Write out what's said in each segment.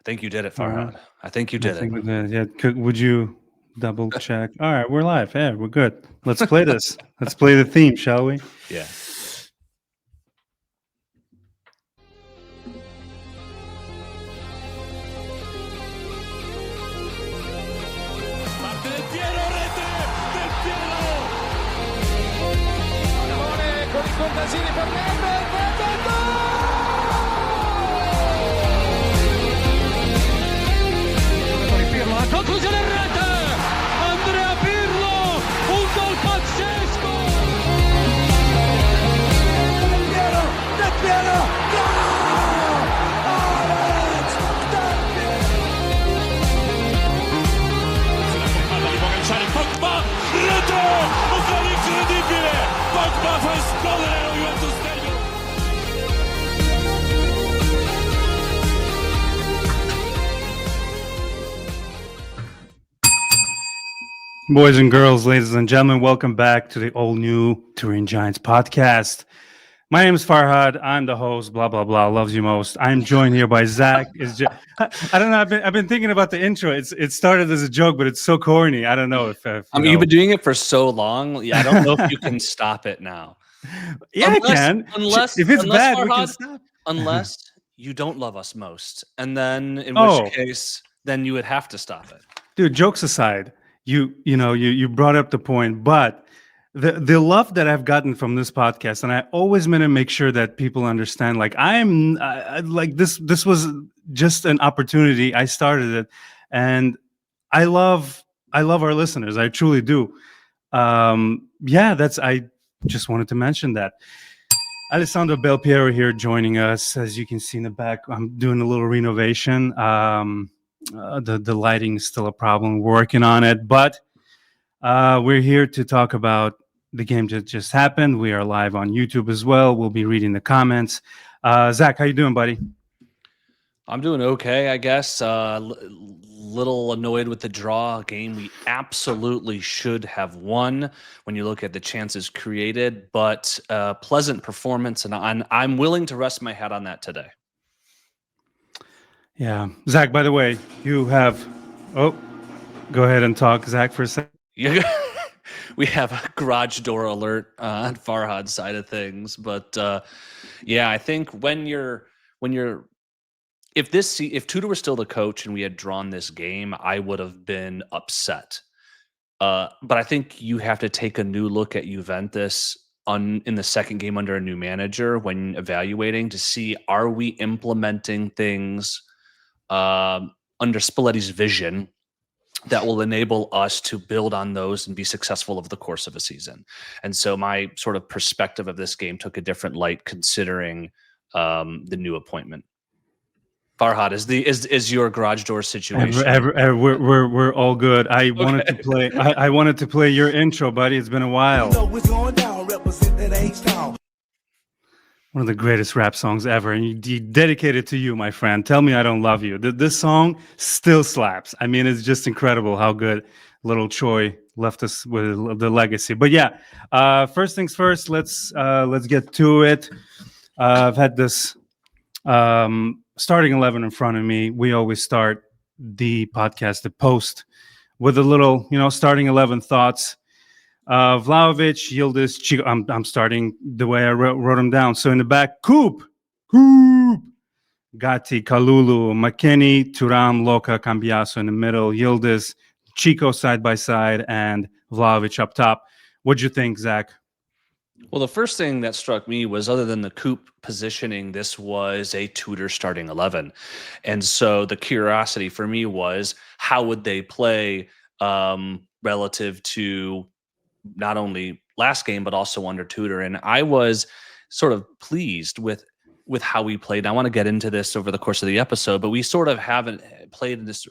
think you did it, All right. Farhad. I think you I did it. think we did. Yeah. Would you double check? All right, we're live. Yeah, we're good. Let's play this. Let's play the theme, shall we? Yeah. Con il Contasini per Neves, Pirlo, la conclusione in rete, Andrea Pirlo, un gol pazzesco! Del Piero, gol! Alex, Del Piero! Di Pogacar, Pogba, rete, un gol incredibile, Pogba fa esplodere lo Juventus Stadium. Boys and girls, ladies and gentlemen, welcome back to the all-new Turin Giants podcast. My name is Farhad. I'm the host. Blah blah blah. Loves you most. I'm joined here by Zach. I don't know. I've been thinking about the intro. It started as a joke, but it's so corny. I don't know if You've been doing it for so long. Yeah, I don't know if you can stop it now. Yeah, I can. If it's bad, Farhad, we can stop. Unless you don't love us most, and then in Oh. which case, then you would have to stop it. Dude, jokes aside, you brought up the point, but the love that I've gotten from this podcast, and I always meant to make sure that people understand, like like this was just an opportunity. I started it, and I love our listeners. I truly do. I just wanted to mention that. Alessandro Belpiero here joining us. As you can see in the back, I'm doing a little renovation. The lighting is still a problem. We're working on it, but we're here to talk about the game that just happened. We are live on YouTube as well. We'll be reading the comments. Zach, how you doing, buddy? I'm doing okay, I guess. Little annoyed with the draw. A game we absolutely should have won when you look at the chances created, but pleasant performance, and I'm willing to rest my head on that today. Yeah. Zach, by the way, you have... Oh, go ahead and talk, Zach, for a second. We have a garage door alert on Farhad's side of things, but yeah, I think if Tudor was still the coach and we had drawn this game, I would have been upset. But I think you have to take a new look at Juventus in the second game under a new manager when evaluating to see, are we implementing things under Spalletti's vision that will enable us to build on those and be successful over the course of a season. And so my sort of perspective of this game took a different light considering the new appointment. Farhad, is your garage door situation? We're all good. I wanted to play. I wanted to play your intro, buddy. It's been a while. One of the greatest rap songs ever, and you dedicate it to you, my friend. Tell me I don't love you. This song still slaps. I mean, it's just incredible how good little Choi left us with the legacy. But yeah, first things first. Let's get to it. I've had this starting 11 in front of me. We always start the podcast, the post, with a little, starting 11 thoughts. Vlahovic, Yildiz, Chico. I'm starting the way I wrote them down. So in the back, Coop, Gatti, Kalulu, McKinney, Thuram, Loca, Cambiaso in the middle, Yildiz, Chico side by side, and Vlahovic up top. What'd you think, Zach? Well, the first thing that struck me was, other than the Coop positioning, this was a Tudor starting 11. And so the curiosity for me was, how would they play relative to not only last game, but also under Tudor? And I was sort of pleased with how we played. I want to get into this over the course of the episode, but we sort of haven't played this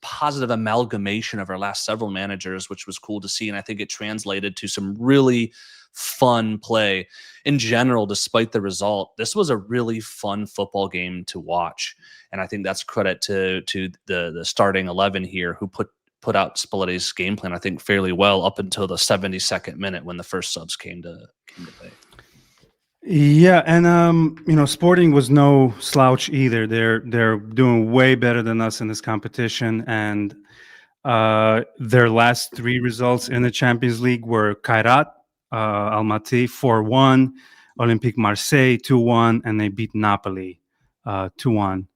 positive amalgamation of our last several managers, which was cool to see. And I think it translated to some really fun play in general. Despite the result, this was a really fun football game to watch. And I think that's credit to the starting 11 here, who put out Spalletti's game plan, I think, fairly well up until the 72nd minute when the first subs came to play. Yeah, and Sporting was no slouch either. They're doing way better than us in this competition, and their last three results in the Champions League were Kairat Almaty 4-1, Olympique Marseille 2-1, and they beat Napoli 2-1.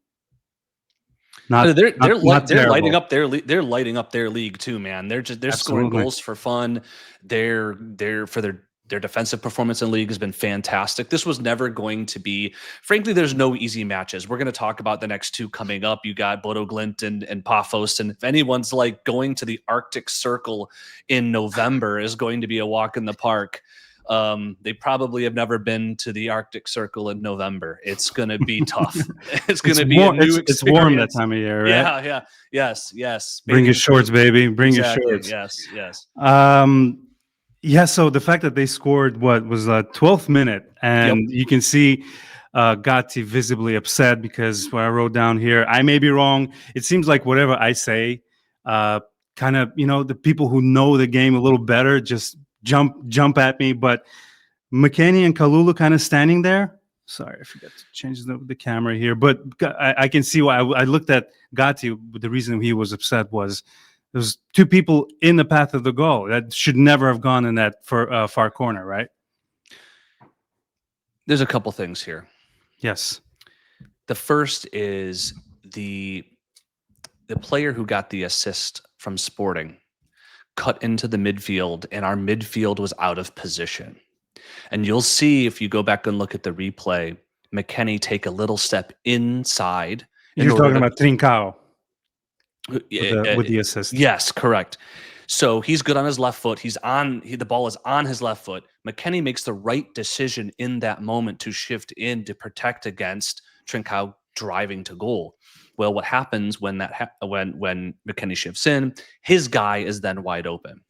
Not not They're lighting terrible. up they're lighting up their league too, man. They're scoring Absolutely. goals for fun. They're for their defensive performance in the league has been fantastic. This was never going to be, frankly, there's no easy matches. We're going to talk about the next two coming up. You got Bodo Glimt and Paphos, and if anyone's like going to the Arctic Circle in November is going to be a walk in the park. They probably have never been to the Arctic Circle in November. It's going to be tough. It's going to be a new experience. It's warm that time of year, right? Yeah. Yes. Bring your shorts, baby. Bring Exactly. your shorts. Yes. Yeah, so the fact that they scored what was the 12th minute, and you can see Gatti visibly upset because what I wrote down here, I may be wrong. It seems like whatever I say, kind of, the people who know the game a little better just jump at me. But McKennie and Kalulu kind of standing there. Sorry, I forgot to change the camera here. But I can see why I looked at Gatti. The reason he was upset was there's two people in the path of the goal that should never have gone in that far corner, right? There's a couple things here. Yes. The first is the player who got the assist from Sporting cut into the midfield, and our midfield was out of position. And you'll see if you go back and look at the replay, McKennie take a little step inside. You're talking about Trincao. With the assist. Yes, correct. So he's good on his left foot. The ball is on his left foot. McKennie makes the right decision in that moment to shift in to protect against Trincao driving to goal. Well, what happens when when McKennie shifts in, his guy is then wide open,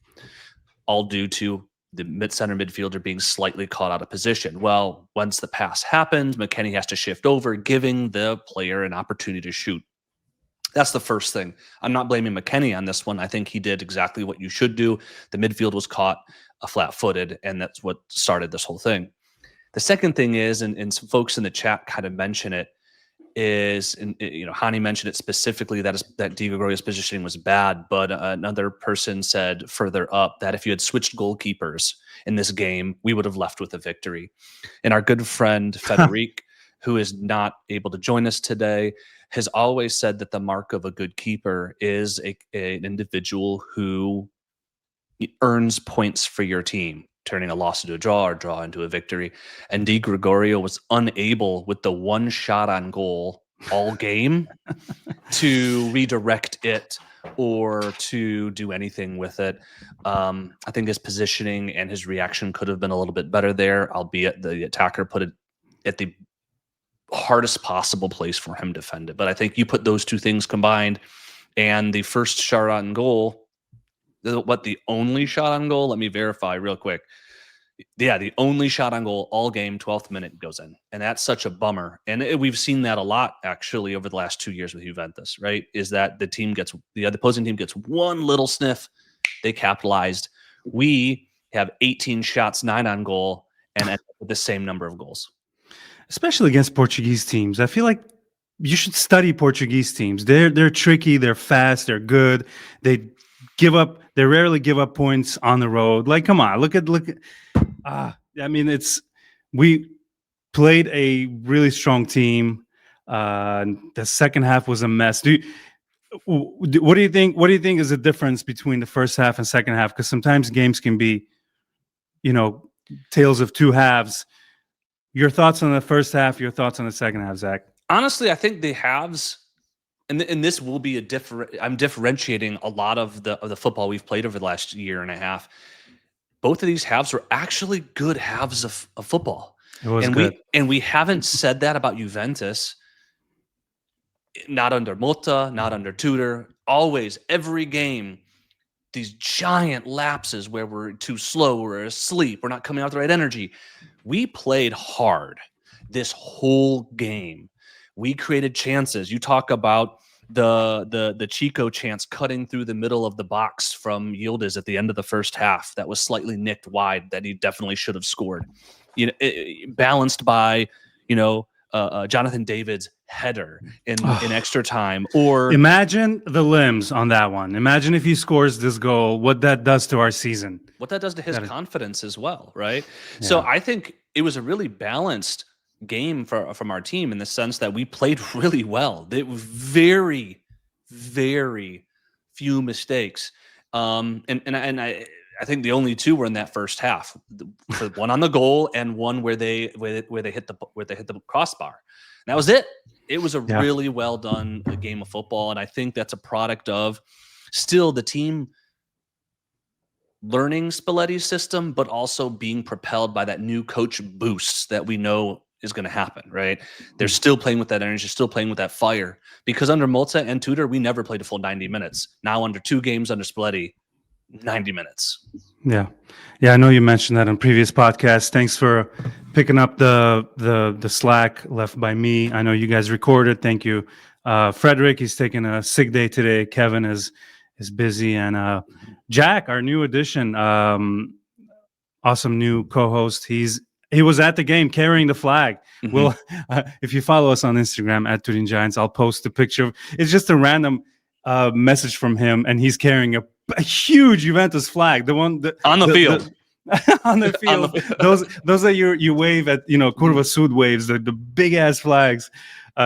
all due to the center midfielder being slightly caught out of position. Well, once the pass happens, McKennie has to shift over, giving the player an opportunity to shoot. That's the first thing. I'm not blaming McKennie on this one. I think he did exactly what you should do. The midfield was caught flat-footed, and that's what started this whole thing. The second thing is, and some folks in the chat kind of mention it, is, and Hani mentioned it specifically, that Di Gregorio's positioning was bad, but another person said further up that if you had switched goalkeepers in this game, we would have left with a victory. And our good friend Federic, who is not able to join us today, has always said that the mark of a good keeper is an individual who earns points for your team, turning a loss into a draw or draw into a victory. And Di Gregorio was unable, with the one shot on goal all game, to redirect it or to do anything with it. I think his positioning and his reaction could have been a little bit better there, albeit the attacker put it at the hardest possible place for him to defend it. But I think you put those two things combined, and the first shot on goal, the only shot on goal, let me verify real quick. Yeah, the only shot on goal all game, 12th minute goes in. And that's such a bummer. And we've seen that a lot, actually, over the last 2 years with Juventus, right? Is that the opposing team gets one little sniff, they capitalized. We have 18 shots, 9 on goal, and end up with the same number of goals. Especially against Portuguese teams. I feel like you should study Portuguese teams. They're tricky, they're fast, they're good. They rarely give up points on the road. Like, come on, look at we played a really strong team. The second half was a mess. What do you think is the difference between the first half and second half? Because sometimes games can be, tales of two halves. Your thoughts on the first half, your thoughts on the second half, Zach? Honestly, I think the halves, and this will be I'm differentiating a lot of the football we've played over the last year and a half. Both of these halves were actually good halves of football. It was good. We haven't said that about Juventus. Not under Motta, not under Tudor. Always, every game, these giant lapses where we're too slow, we're asleep, we're not coming out with the right energy. We played hard this whole game. We created chances. You talk about the Chico chance cutting through the middle of the box from Yildiz at the end of the first half that was slightly nicked wide that he definitely should have scored. Balanced by Jonathan David's header in extra time. Or imagine the limbs on that one. Imagine if he scores this goal, what that does to our season. What that does to his confidence as well, right? Yeah. So I think it was a really balanced game from our team in the sense that we played really well. There were very, very few mistakes. And I think the only two were in that first half. One on the goal and one where they hit the crossbar. And that was it. It was a really well done game of football, and I think that's a product of still the team learning Spalletti's system, but also being propelled by that new coach boost that we know is going to happen, right? They're still playing with that energy, still playing with that fire. Because under Multa and Tudor, we never played a full 90 minutes. Now under 2 games under Spalletti, 90 minutes. Yeah. I know you mentioned that on previous podcasts. Thanks for picking up the slack left by me. I know you guys recorded. Thank you. Frederick, he's taking a sick day today. Kevin is busy, and Jack, our new addition, awesome new co-host. He was at the game carrying the flag. Mm-hmm. Well, if you follow us on Instagram at Turin Giants, I'll post a picture. It's just a random message from him, and he's carrying a huge Juventus flag, the one on the field. On the field. Those are you wave at, Curva Sud waves, the big ass flags.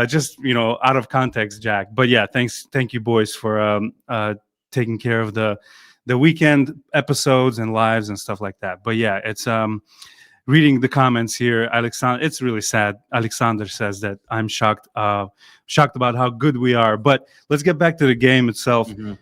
Just out of context, Jack. But yeah, thank you boys for taking care of the weekend episodes and lives and stuff like that. But yeah, it's reading the comments here. Alexander, it's really sad. Alexander says that I'm shocked about how good we are. But let's get back to the game itself. Mm-hmm.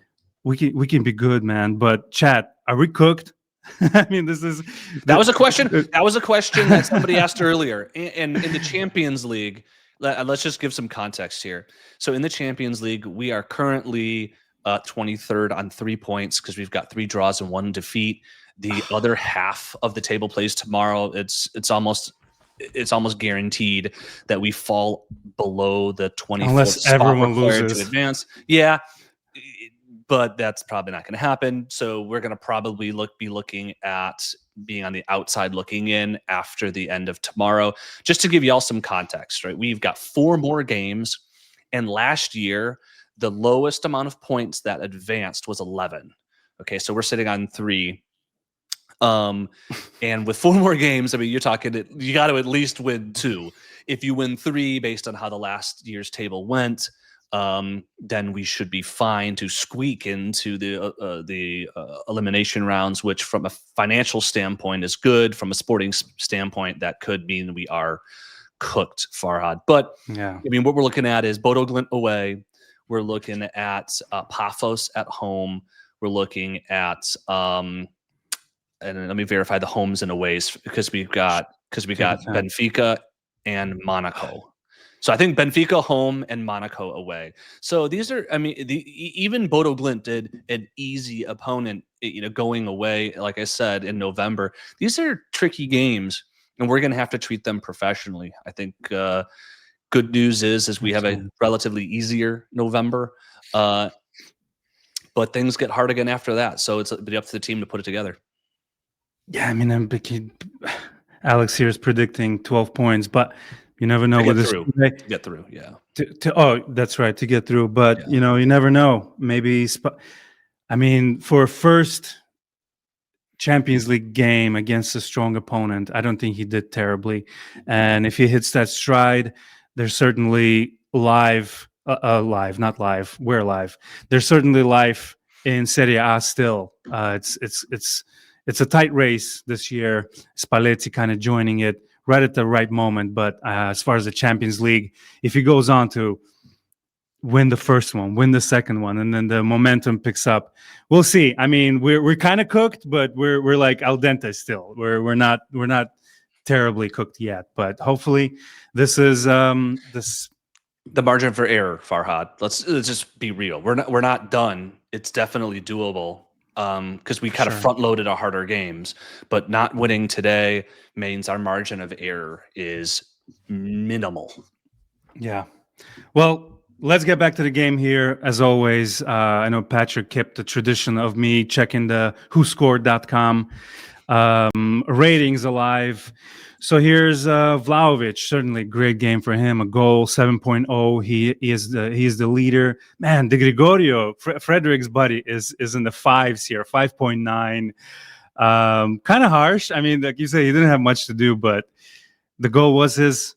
We can be good, man. But chat, are we cooked? I mean, that was a question. That was a question that somebody asked earlier. And in the Champions League, let's just give some context here. So in the Champions League, we are currently 23rd on 3 points because we've got 3 draws and 1 defeat. The other half of the table plays tomorrow. It's almost guaranteed that we fall below the 24th unless spot everyone loses to advance. Yeah. But that's probably not going to happen. So we're going to probably be looking at being on the outside looking in after the end of tomorrow. Just to give you all some context, right? We've got 4 more games. And last year, the lowest amount of points that advanced was 11. Okay, so we're sitting on 3. And with 4 more games, I mean, you got to at least win 2. If you win 3 based on how the last year's table went, then we should be fine to squeak into the elimination rounds, which from a financial standpoint is good. From a sporting standpoint, that could mean we are cooked, Farhad. But yeah, I mean, what we're looking at is Bodo Glimt away. We're looking at Paphos at home. We're looking at and let me verify the homes and aways because we got Benfica and Monaco. So I think Benfica home and Monaco away. So these are, I mean, even Bodo Glimt did an easy opponent, going away, like I said, in November. These are tricky games, and we're going to have to treat them professionally. I think good news is we have a relatively easier November, but things get hard again after that. So it's up to the team to put it together. Yeah, I mean, Alex here is predicting 12 points, but you never know with this. To get through, yeah. That's right, to get through. But you never know. Maybe, for a first Champions League game against a strong opponent, I don't think he did terribly. And if he hits that stride, there's certainly live. We're live. There's certainly life in Serie A still. It's a tight race this year. Spalletti kind of joining it right at the right moment. But as far as the Champions League, if he goes on to win the first one, win the second one, and then the momentum picks up, we'll see. I mean, we're kind of cooked, but we're like al dente still. We're not terribly cooked yet. But hopefully, this is this. The margin for error, Farhad. Let's just be real. We're not done. It's definitely doable. Because we kind of front-loaded our harder games, but not winning today means our margin of error is minimal. Yeah. Well, let's get back to the game here. As always, I know Patrick kept the tradition of me checking the whoscored.com ratings alive. So here's Vlahovic. Certainly great game for him. A goal, 7.0. He is the leader. Man, De Gregorio, Frederick's buddy, is in the fives here, 5.9. Kind of harsh. I mean, like you say, he didn't have much to do, but the goal was his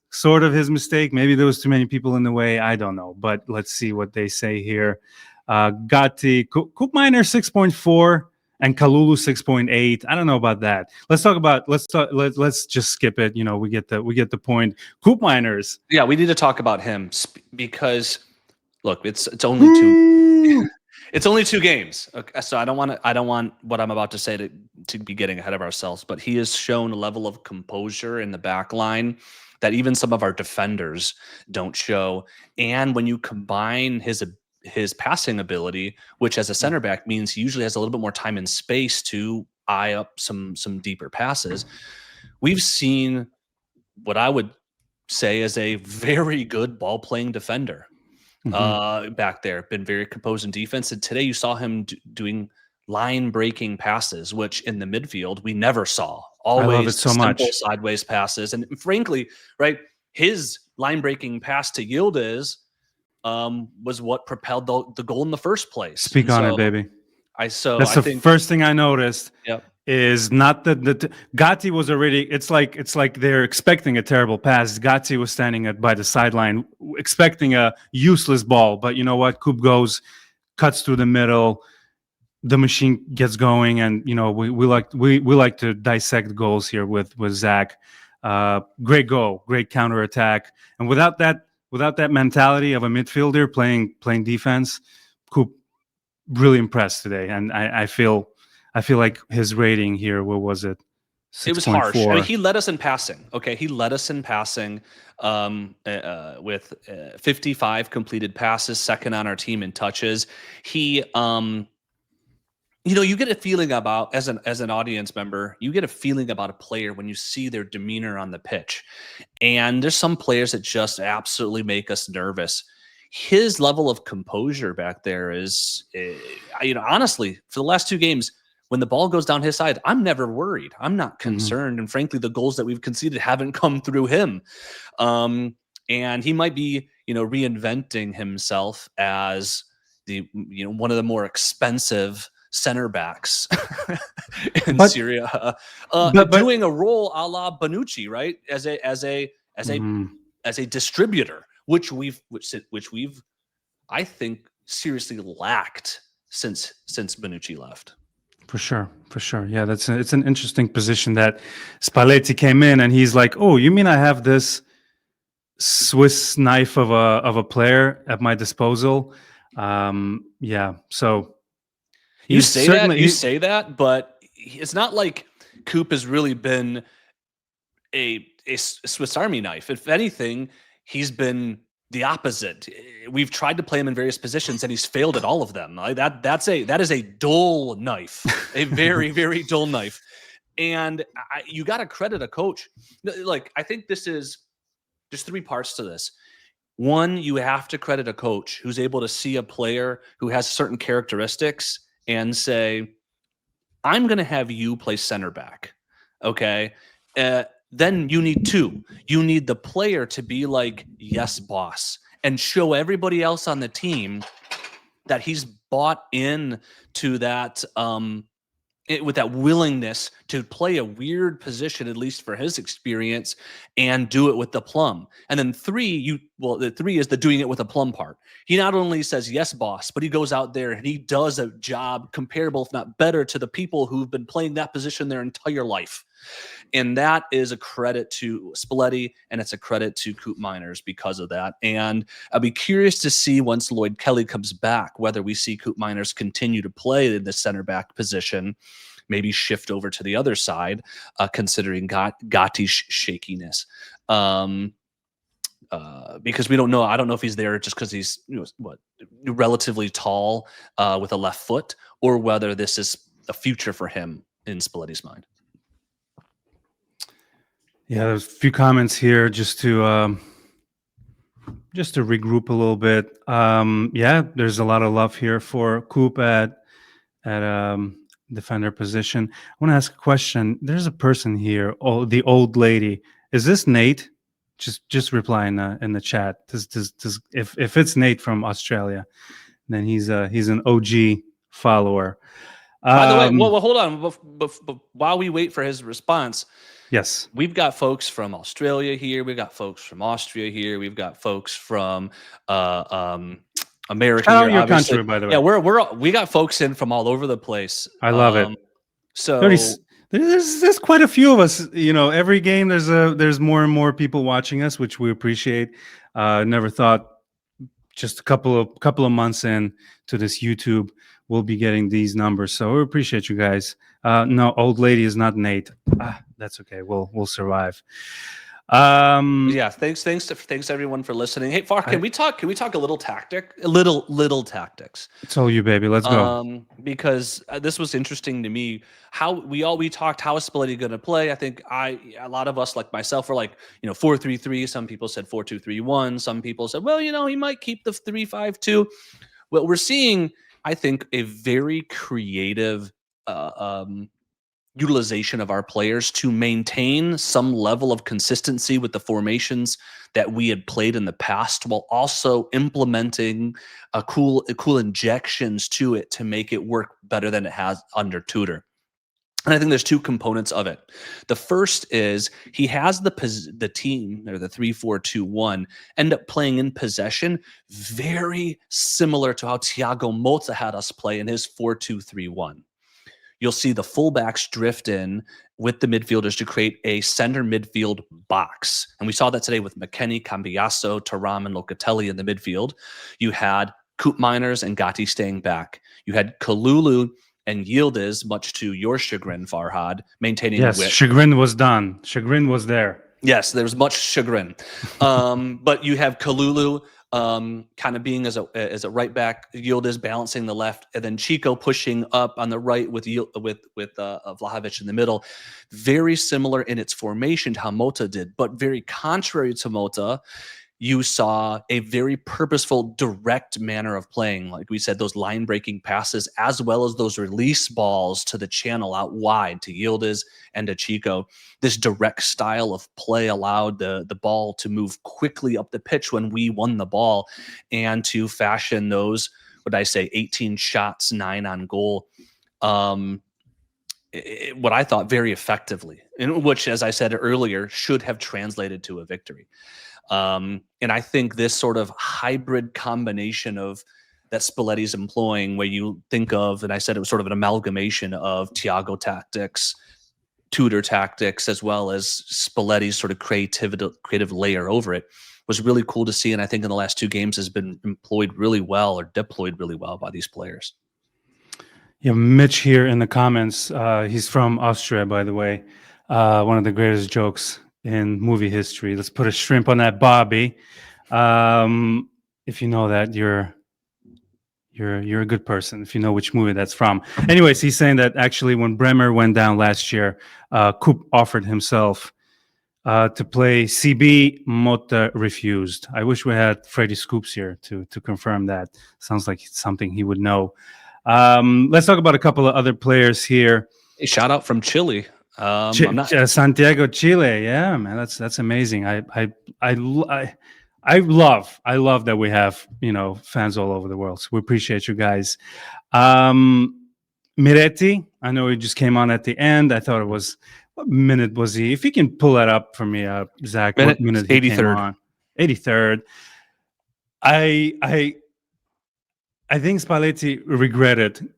mistake. Maybe there was too many people in the way. I don't know, but let's see what they say here. Gatti, Koop Miner 6.4 and Kalulu 6.8. I don't know about that. Let's just skip it. You know, we get the point. Koop Miners. Yeah, we need to talk about him because look, it's only two. It's only 2 games. Okay, so I don't want what I'm about to say to be getting ahead of ourselves, but he has shown a level of composure in the back line that even some of our defenders don't show. And when you combine his passing ability, which as a center back means he usually has a little bit more time and space to eye up some deeper passes, we've seen what I would say is a very good ball playing defender. Back there, been very composed in defense. And today you saw him doing line breaking passes, which in the midfield we never saw. Always I love it so simple much. sideways passes. And frankly, right, his line breaking pass to Yildiz was what propelled the goal in the first place. Speak on it, baby. That's the first thing I noticed. Yep. Is not that Gatti was already. It's like they're expecting a terrible pass. Gatti was standing by the sideline expecting a useless ball, but you know what? Koop goes, cuts through the middle. The machine gets going, and you know we like to dissect goals here with Zach. Great goal, great counterattack, and without that mentality of a midfielder playing defense, Koop really impressed today, and I feel like his rating here, what was it? 6. It was harsh. I mean, he led us in passing. Okay, he led us in passing with 55 completed passes, second on our team in touches. He, you know, you get a feeling about as an audience member, you get a feeling about a player when you see their demeanor on the pitch. And there's some players that just absolutely make us nervous. His level of composure back there is, you know, honestly, for the last 2 games, when the ball goes down his side, I'm never worried. I'm not concerned. And frankly, the goals that we've conceded haven't come through him. And he might be, you know, reinventing himself as one of the more expensive center backs in Syria, doing a role a la Bonucci, right? As a distributor, which we've I think seriously lacked since Bonucci left. For sure. Yeah, it's an interesting position that Spalletti came in and he's like, "Oh, you mean I have this Swiss knife of a player at my disposal?" Yeah. So you say that, but it's not like Koop has really been a Swiss Army knife. If anything, he's been the opposite. We've tried to play him in various positions, and he's failed at all of them. That is a dull knife, a very very dull knife. And you got to credit a coach. Like, I think this is there's 3 parts to this. One, you have to credit a coach who's able to see a player who has certain characteristics and say, "I'm going to have you play center back." Okay. Then you need 2. You need the player to be like, "Yes, boss," and show everybody else on the team that he's bought in to that with that willingness to play a weird position, at least for his experience, and do it with the plum. And then 3, the 3 is the doing it with a plum part. He not only says, "Yes, boss," but he goes out there and he does a job comparable, if not better, to the people who've been playing that position their entire life. And that is a credit to Spalletti, and it's a credit to Koop Miners because of that. And I'll be curious to see once Lloyd Kelly comes back, whether we see Koop Miners continue to play in the center back position, maybe shift over to the other side, considering Gatti's shakiness. Because we don't know. I don't know if he's there just because he's relatively tall with a left foot, or whether this is a future for him in Spalletti's mind. Yeah, there's a few comments here just to just to regroup a little bit. Yeah, there's a lot of love here for Coop at defender position. I want to ask a question. There's a person here. Oh, the old lady. Is this Nate? Just reply in the chat. If it's Nate from Australia, then he's an OG follower. By the way, well, hold on. While we wait for his response, Yes, we've got folks from Australia here. We've got folks from Austria here. We've got folks from America shout out here. your Obviously, country, by the way. yeah, we got folks in from all over the place. I love it. So there's quite a few of us. Every game there's more and more people watching us, which we appreciate. Never thought just a couple of months in to this YouTube we'll be getting these numbers. So we appreciate you guys. No, old lady is not Nate. That's okay. We'll survive. Yeah, thanks everyone for listening. Hey, Farhad, can we talk a little little tactics? It's all you, baby. Let's go. Because this was interesting to me. How we talked. How is Spalletti going to play? I think a lot of us, like myself, were like 4-3-3. Some people said 4-2-3-1. Some people said, well, he might keep the 3-5-2. Well, we're seeing, I think, a very creative utilization of our players to maintain some level of consistency with the formations that we had played in the past, while also implementing cool injections to it to make it work better than it has under Tudor. And I think there's two components of it. The first is he has the team, or the 3-4-2-1, end up playing in possession very similar to how Thiago Motta had us play in his 4-2-3-1. You'll see the fullbacks drift in with the midfielders to create a center midfield box. And we saw that today with McKennie, Cambiasso, Thuram, and Locatelli in the midfield. You had Koop Miners and Gatti staying back. You had Kalulu and Yildiz, much to your chagrin, Farhad, maintaining yes, width. chagrin was done. Chagrin was there. Yes, there was much chagrin. But you have Kalulu kind of being as a right back, Yildiz balancing the left, and then Chico pushing up on the right with Vlahovic in the middle. Very similar in its formation to how Motta did, but very contrary to Motta. You saw a very purposeful, direct manner of playing. Like we said, those line-breaking passes, as well as those release balls to the channel out wide to Yildiz and to Chico. This direct style of play allowed the ball to move quickly up the pitch when we won the ball, and to fashion those, 18 shots, 9 on goal. What I thought very effectively, in which, as I said earlier, should have translated to a victory. And I think this sort of hybrid combination of that Spalletti's employing, where you think of, and I said it was sort of an amalgamation of Thiago tactics, Tudor tactics, as well as Spalletti's sort of creative layer over it, was really cool to see. And I think in the last 2 games has been employed really well, or deployed really well by these players. Yeah, Mitch here in the comments. He's from Austria, by the way. One of the greatest jokes in movie history. Let's put a shrimp on that, Bobby. If you know that, you're a good person. If you know which movie that's from. Anyways, he's saying that actually when Bremer went down last year, Koop offered himself to play CB. Motta refused. I wish we had Freddie Scoops here to confirm that. Sounds like something he would know. Let's talk about a couple of other players here. A shout out from Chile. Santiago, Chile. Yeah, man, that's amazing. I love that we have fans all over the world. So we appreciate you guys. Miretti, I know he just came on at the end. I thought it was, what minute was he? If you can pull that up for me, Zach. What minute? 83rd. 83rd. I think Spalletti regretted.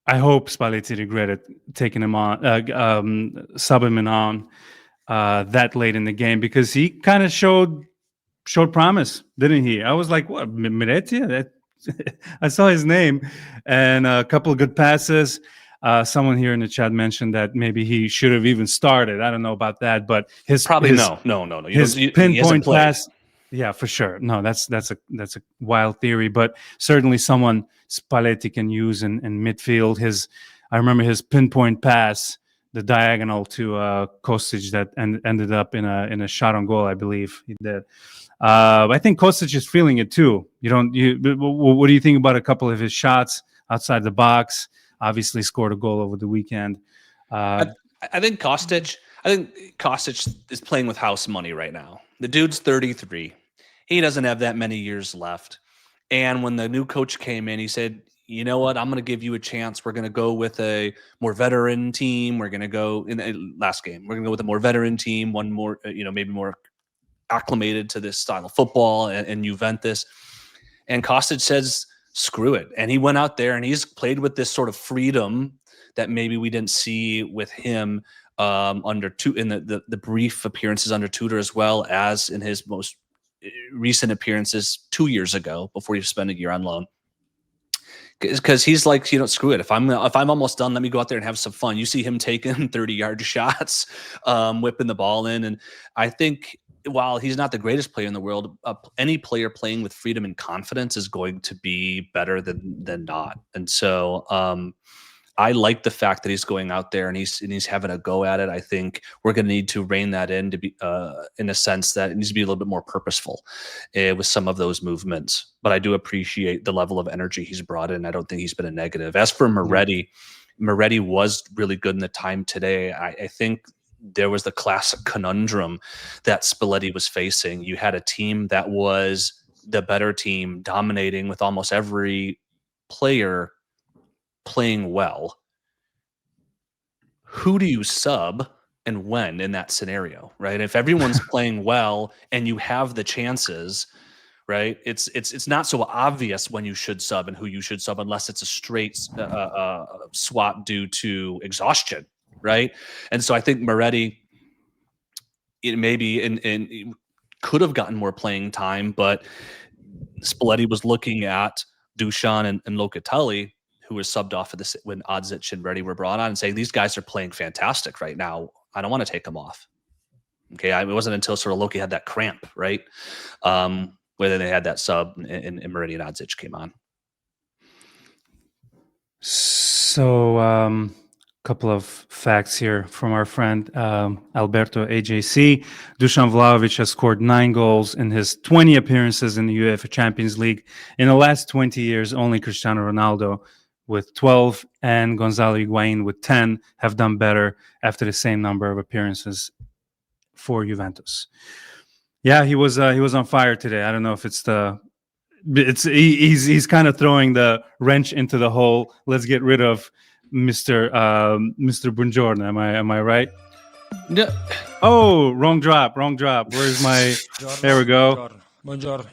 I hope Spalletti regretted taking him on, subbing him on that late in the game, because he kind of showed promise, didn't he? I was like, what, Miretti? I saw his name, and a couple of good passes. Someone here in the chat mentioned that maybe he should have even started. I don't know about that, but no. His pinpoint pass. Yeah, for sure. No, that's a wild theory, but certainly someone Spalletti can use in midfield. I remember his pinpoint pass the diagonal to Kostic that ended up in a shot on goal, I believe he did. I think Kostic is feeling it too. What do you think about a couple of his shots outside the box? Obviously scored a goal over the weekend. I think Kostic is playing with house money right now. The dude's 33. He doesn't have that many years left. And when the new coach came in, he said, you know what? I'm going to give you a chance. We're going to go with a more veteran team. We're going to go in the last game. We're going to go with a more veteran team, one more, maybe more acclimated to this style of football and Juventus. And Kostic says, screw it. And he went out there and he's played with this sort of freedom that maybe we didn't see with him in the brief appearances under Tudor, as well as in his most recent appearances 2 years ago before he spent a year on loan. Because he's like, screw it. If I'm almost done, let me go out there and have some fun. You see him taking 30-yard shots, whipping the ball in. And I think while he's not the greatest player in the world, any player playing with freedom and confidence is going to be better than not. And so I like the fact that he's going out there and he's having a go at it. I think we're going to need to rein that in to be in a sense that it needs to be a little bit more purposeful with some of those movements. But I do appreciate the level of energy he's brought in. I don't think he's been a negative. As for Moretti, Moretti was really good in the time today. I think there was the classic conundrum that Spalletti was facing. You had a team that was the better team, dominating with almost every player playing well. Who do you sub and when in that scenario, right? If everyone's playing well and you have the chances, right? It's not so obvious when you should sub and who you should sub unless it's a straight swap due to exhaustion, right? And so I think Moretti, it maybe and could have gotten more playing time, but Spalletti was looking at Dusan and Locatelli, who was subbed off of this when Odzic and Reddy were brought on, and saying these guys are playing fantastic right now. I don't want to take them off. Okay, it wasn't until sort of Loki had that cramp, right? Where they had that sub and Moretti and Odzic came on. So couple of facts here from our friend Alberto AJC. Dusan Vlahovic has scored 9 goals in his 20 appearances in the UEFA Champions League. In the last 20 years, only Cristiano Ronaldo with 12 and Gonzalo Higuain with 10 have done better after the same number of appearances for Juventus. Yeah, he was on fire today. I don't know if he's kind of throwing the wrench into the hole. Let's get rid of Mr. Buongiorno. Am I right? No. Oh, wrong drop. Where's my? There we go. Buongiorno.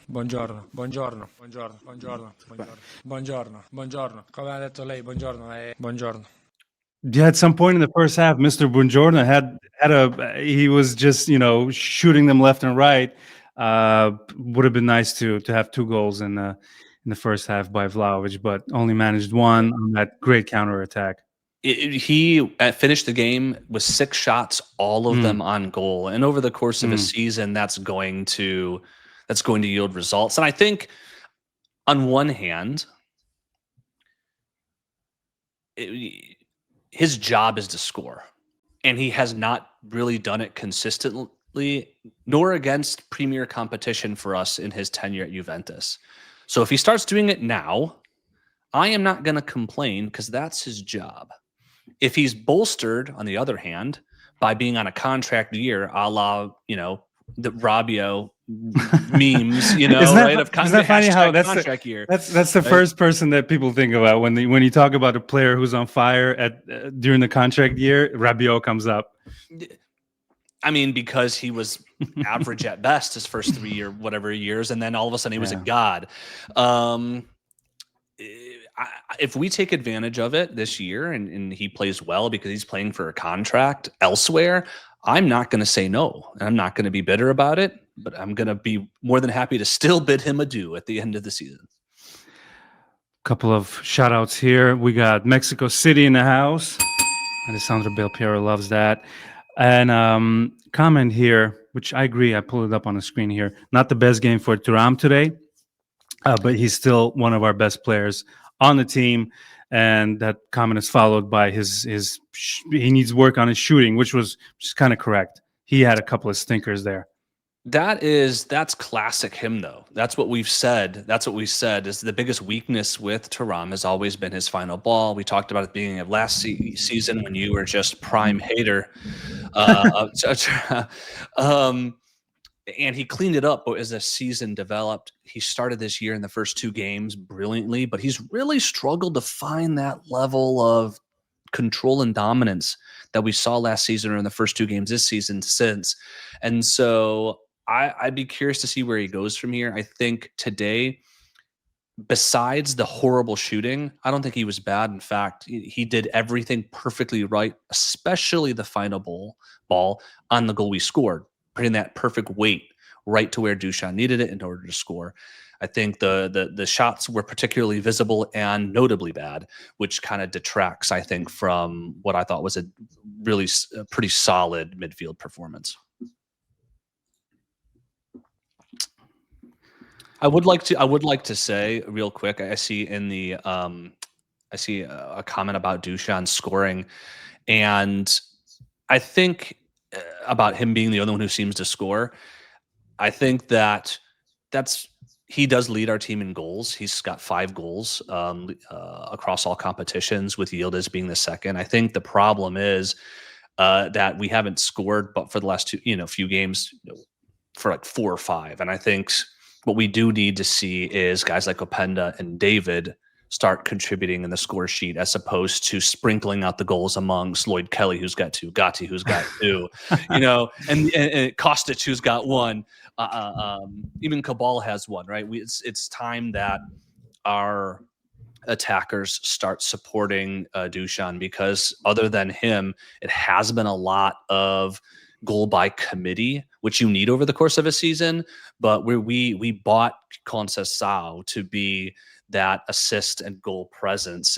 Come ha detto lei, buongiorno. Yeah, at some point in the first half, Mr. Buongiorno he was just shooting them left and right. Would have been nice to have 2 goals in the first half by Vlahovic, but only managed 1 on that great counterattack. He finished the game with 6 shots, all of them on goal. And over the course of a season, that's going to yield results. And I think on one hand, his job is to score. And he has not really done it consistently, nor against premier competition for us in his tenure at Juventus. So if he starts doing it now, I am not going to complain because that's his job. If he's bolstered, on the other hand, by being on a contract year, a la, the Rabio memes, right? Isn't that funny how that's contract year. That's the right? First person that people think about when you talk about a player who's on fire during the contract year. Rabiot comes up. I mean, because he was average at best his first 3 years, and then all of a sudden he was a god. If we take advantage of it this year and he plays well because he's playing for a contract elsewhere, I'm not going to say no. And I'm not going to be bitter about it, but I'm going to be more than happy to still bid him adieu at the end of the season. Couple of shout outs here. We got Mexico City in the house. Alessandro Belpiero loves that. And comment here, which I agree, I pulled it up on the screen here. Not the best game for Thuram today, but he's still one of our best players on the team. And that comment is followed by he needs work on his shooting, which is kind of correct. He had a couple of stinkers there. That's classic him though. That's what we've said. That's what we said is the biggest weakness with Turan has always been his final ball. We talked about it at the beginning of last season when you were just prime hater. And he cleaned it up as the season developed. He started this year in the first 2 games brilliantly, but he's really struggled to find that level of control and dominance that we saw last season or in the first 2 games this season since. And so I'd be curious to see where he goes from here. I think today, besides the horrible shooting, I don't think he was bad. In fact, he did everything perfectly right, especially the final ball on the goal we scored, putting that perfect weight right to where Dusan needed it in order to score. I think the shots were particularly visible and notably bad, which kind of detracts, I think, from what I thought was a really pretty solid midfield performance. I would like to say real quick. I see in the I see a comment about Dusan scoring, and I think about him being the only one who seems to score. I think he does lead our team in goals. He's got 5 goals across all competitions, with Yildiz being the second. I think the problem is that we haven't scored, but for the last few games, for like 4 or 5. And I think what we do need to see is guys like Openda and David start contributing in the score sheet, as opposed to sprinkling out the goals amongst Lloyd Kelly, who's got 2, Gatti, who's got 2, and Kostic, who's got 1. Even Cabal has 1, right? It's time that our attackers start supporting Dusan, because other than him, it has been a lot of goal by committee, which you need over the course of a season. But we bought Conceição to be that assist and goal presence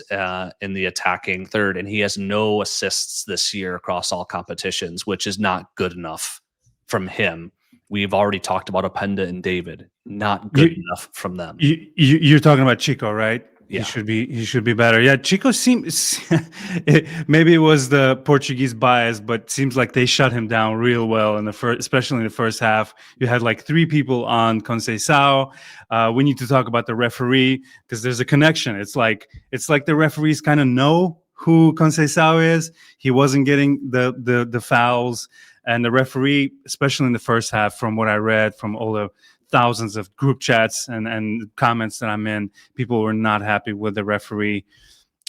in the attacking third, and he has no assists this year across all competitions, which is not good enough from him. We've already talked about Openda and David, not good enough from them. You're talking about Chico, right? Yeah. He should be better. Yeah, Chico seems maybe it was the Portuguese bias, but seems like they shut him down real well in the first, especially in the first half. You had like 3 people on Conceição. We need to talk about the referee, because there's a connection. It's like the referees kind of know who Conceição is. He wasn't getting the fouls, and the referee, especially in the first half, from what I read from all the thousands of group chats and comments that I'm in, people were not happy with the referee.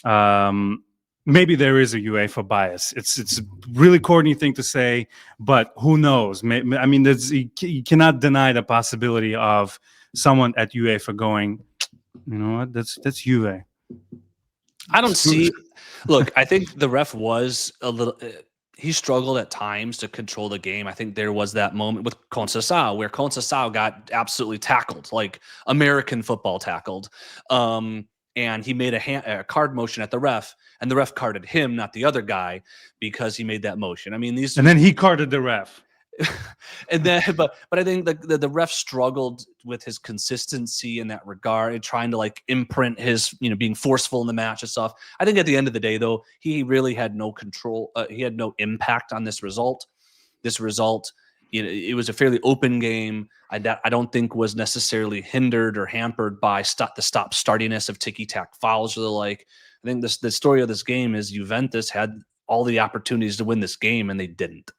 Maybe there is a UEFA bias. It's a really corny thing to say, but who knows? I mean, you cannot deny the possibility of someone at UEFA going, you know what, that's Juve. I don't see. Look, I think the ref was a little. He struggled at times to control the game. I think there was that moment with Conceição where Conceição got absolutely tackled, like American football tackled. And he made a card motion at the ref, and the ref carded him, not the other guy, because he made that motion. I mean, and then he carded the ref. And then, but I think the ref struggled with his consistency in that regard, and trying to like imprint his, being forceful in the match and stuff. I think at the end of the day, though, he really had no control. He had no impact on this result. This result, it was a fairly open game. I don't think was necessarily hindered or hampered by the start-stardiness of ticky-tack fouls or the like. I think the story of this game is Juventus had all the opportunities to win this game, and they didn't.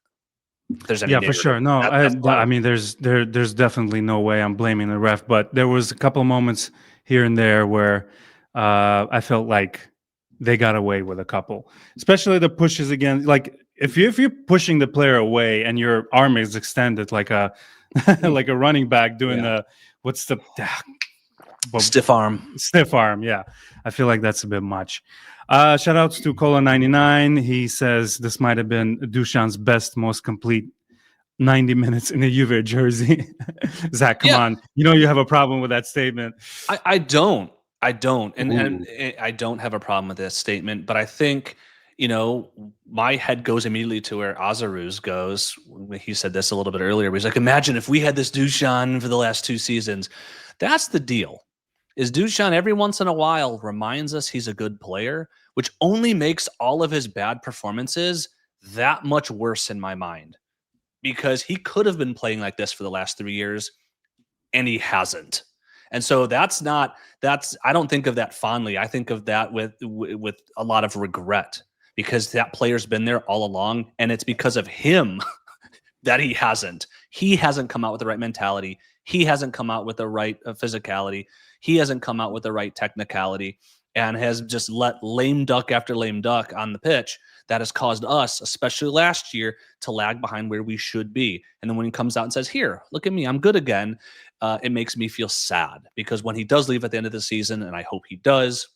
There's any for sure. No, I mean, there's definitely no way I'm blaming the ref, but there was a couple of moments here and there where I felt like they got away with a couple, especially the pushes again. Like if you're pushing the player away and your arm is extended like a like a running back doing stiff arm. Yeah, I feel like that's a bit much. Shout outs to Cola99. He says this might have been Dusan's best, most complete 90 minutes in a Juve jersey. Zach, come on. You have a problem with that statement. I don't. And I don't have a problem with that statement, but I think, my head goes immediately to where Azaruz goes. He said this a little bit earlier. He's like, imagine if we had this Dusan for the last 2 seasons. That's the deal. is Duchan every once in a while reminds us he's a good player, which only makes all of his bad performances that much worse in my mind, because he could have been playing like this for the last 3 years and he hasn't. And so that's I don't think of that fondly. I think of that with a lot of regret, because that player's been there all along and it's because of him that he hasn't. He hasn't come out with the right mentality. He hasn't come out with the right physicality. He hasn't come out with the right technicality, and has just let lame duck after lame duck on the pitch that has caused us, especially last year, to lag behind where we should be. And then when he comes out and says, "Here, look at me, I'm good again," it makes me feel sad, because when he does leave at the end of the season, and I hope he does,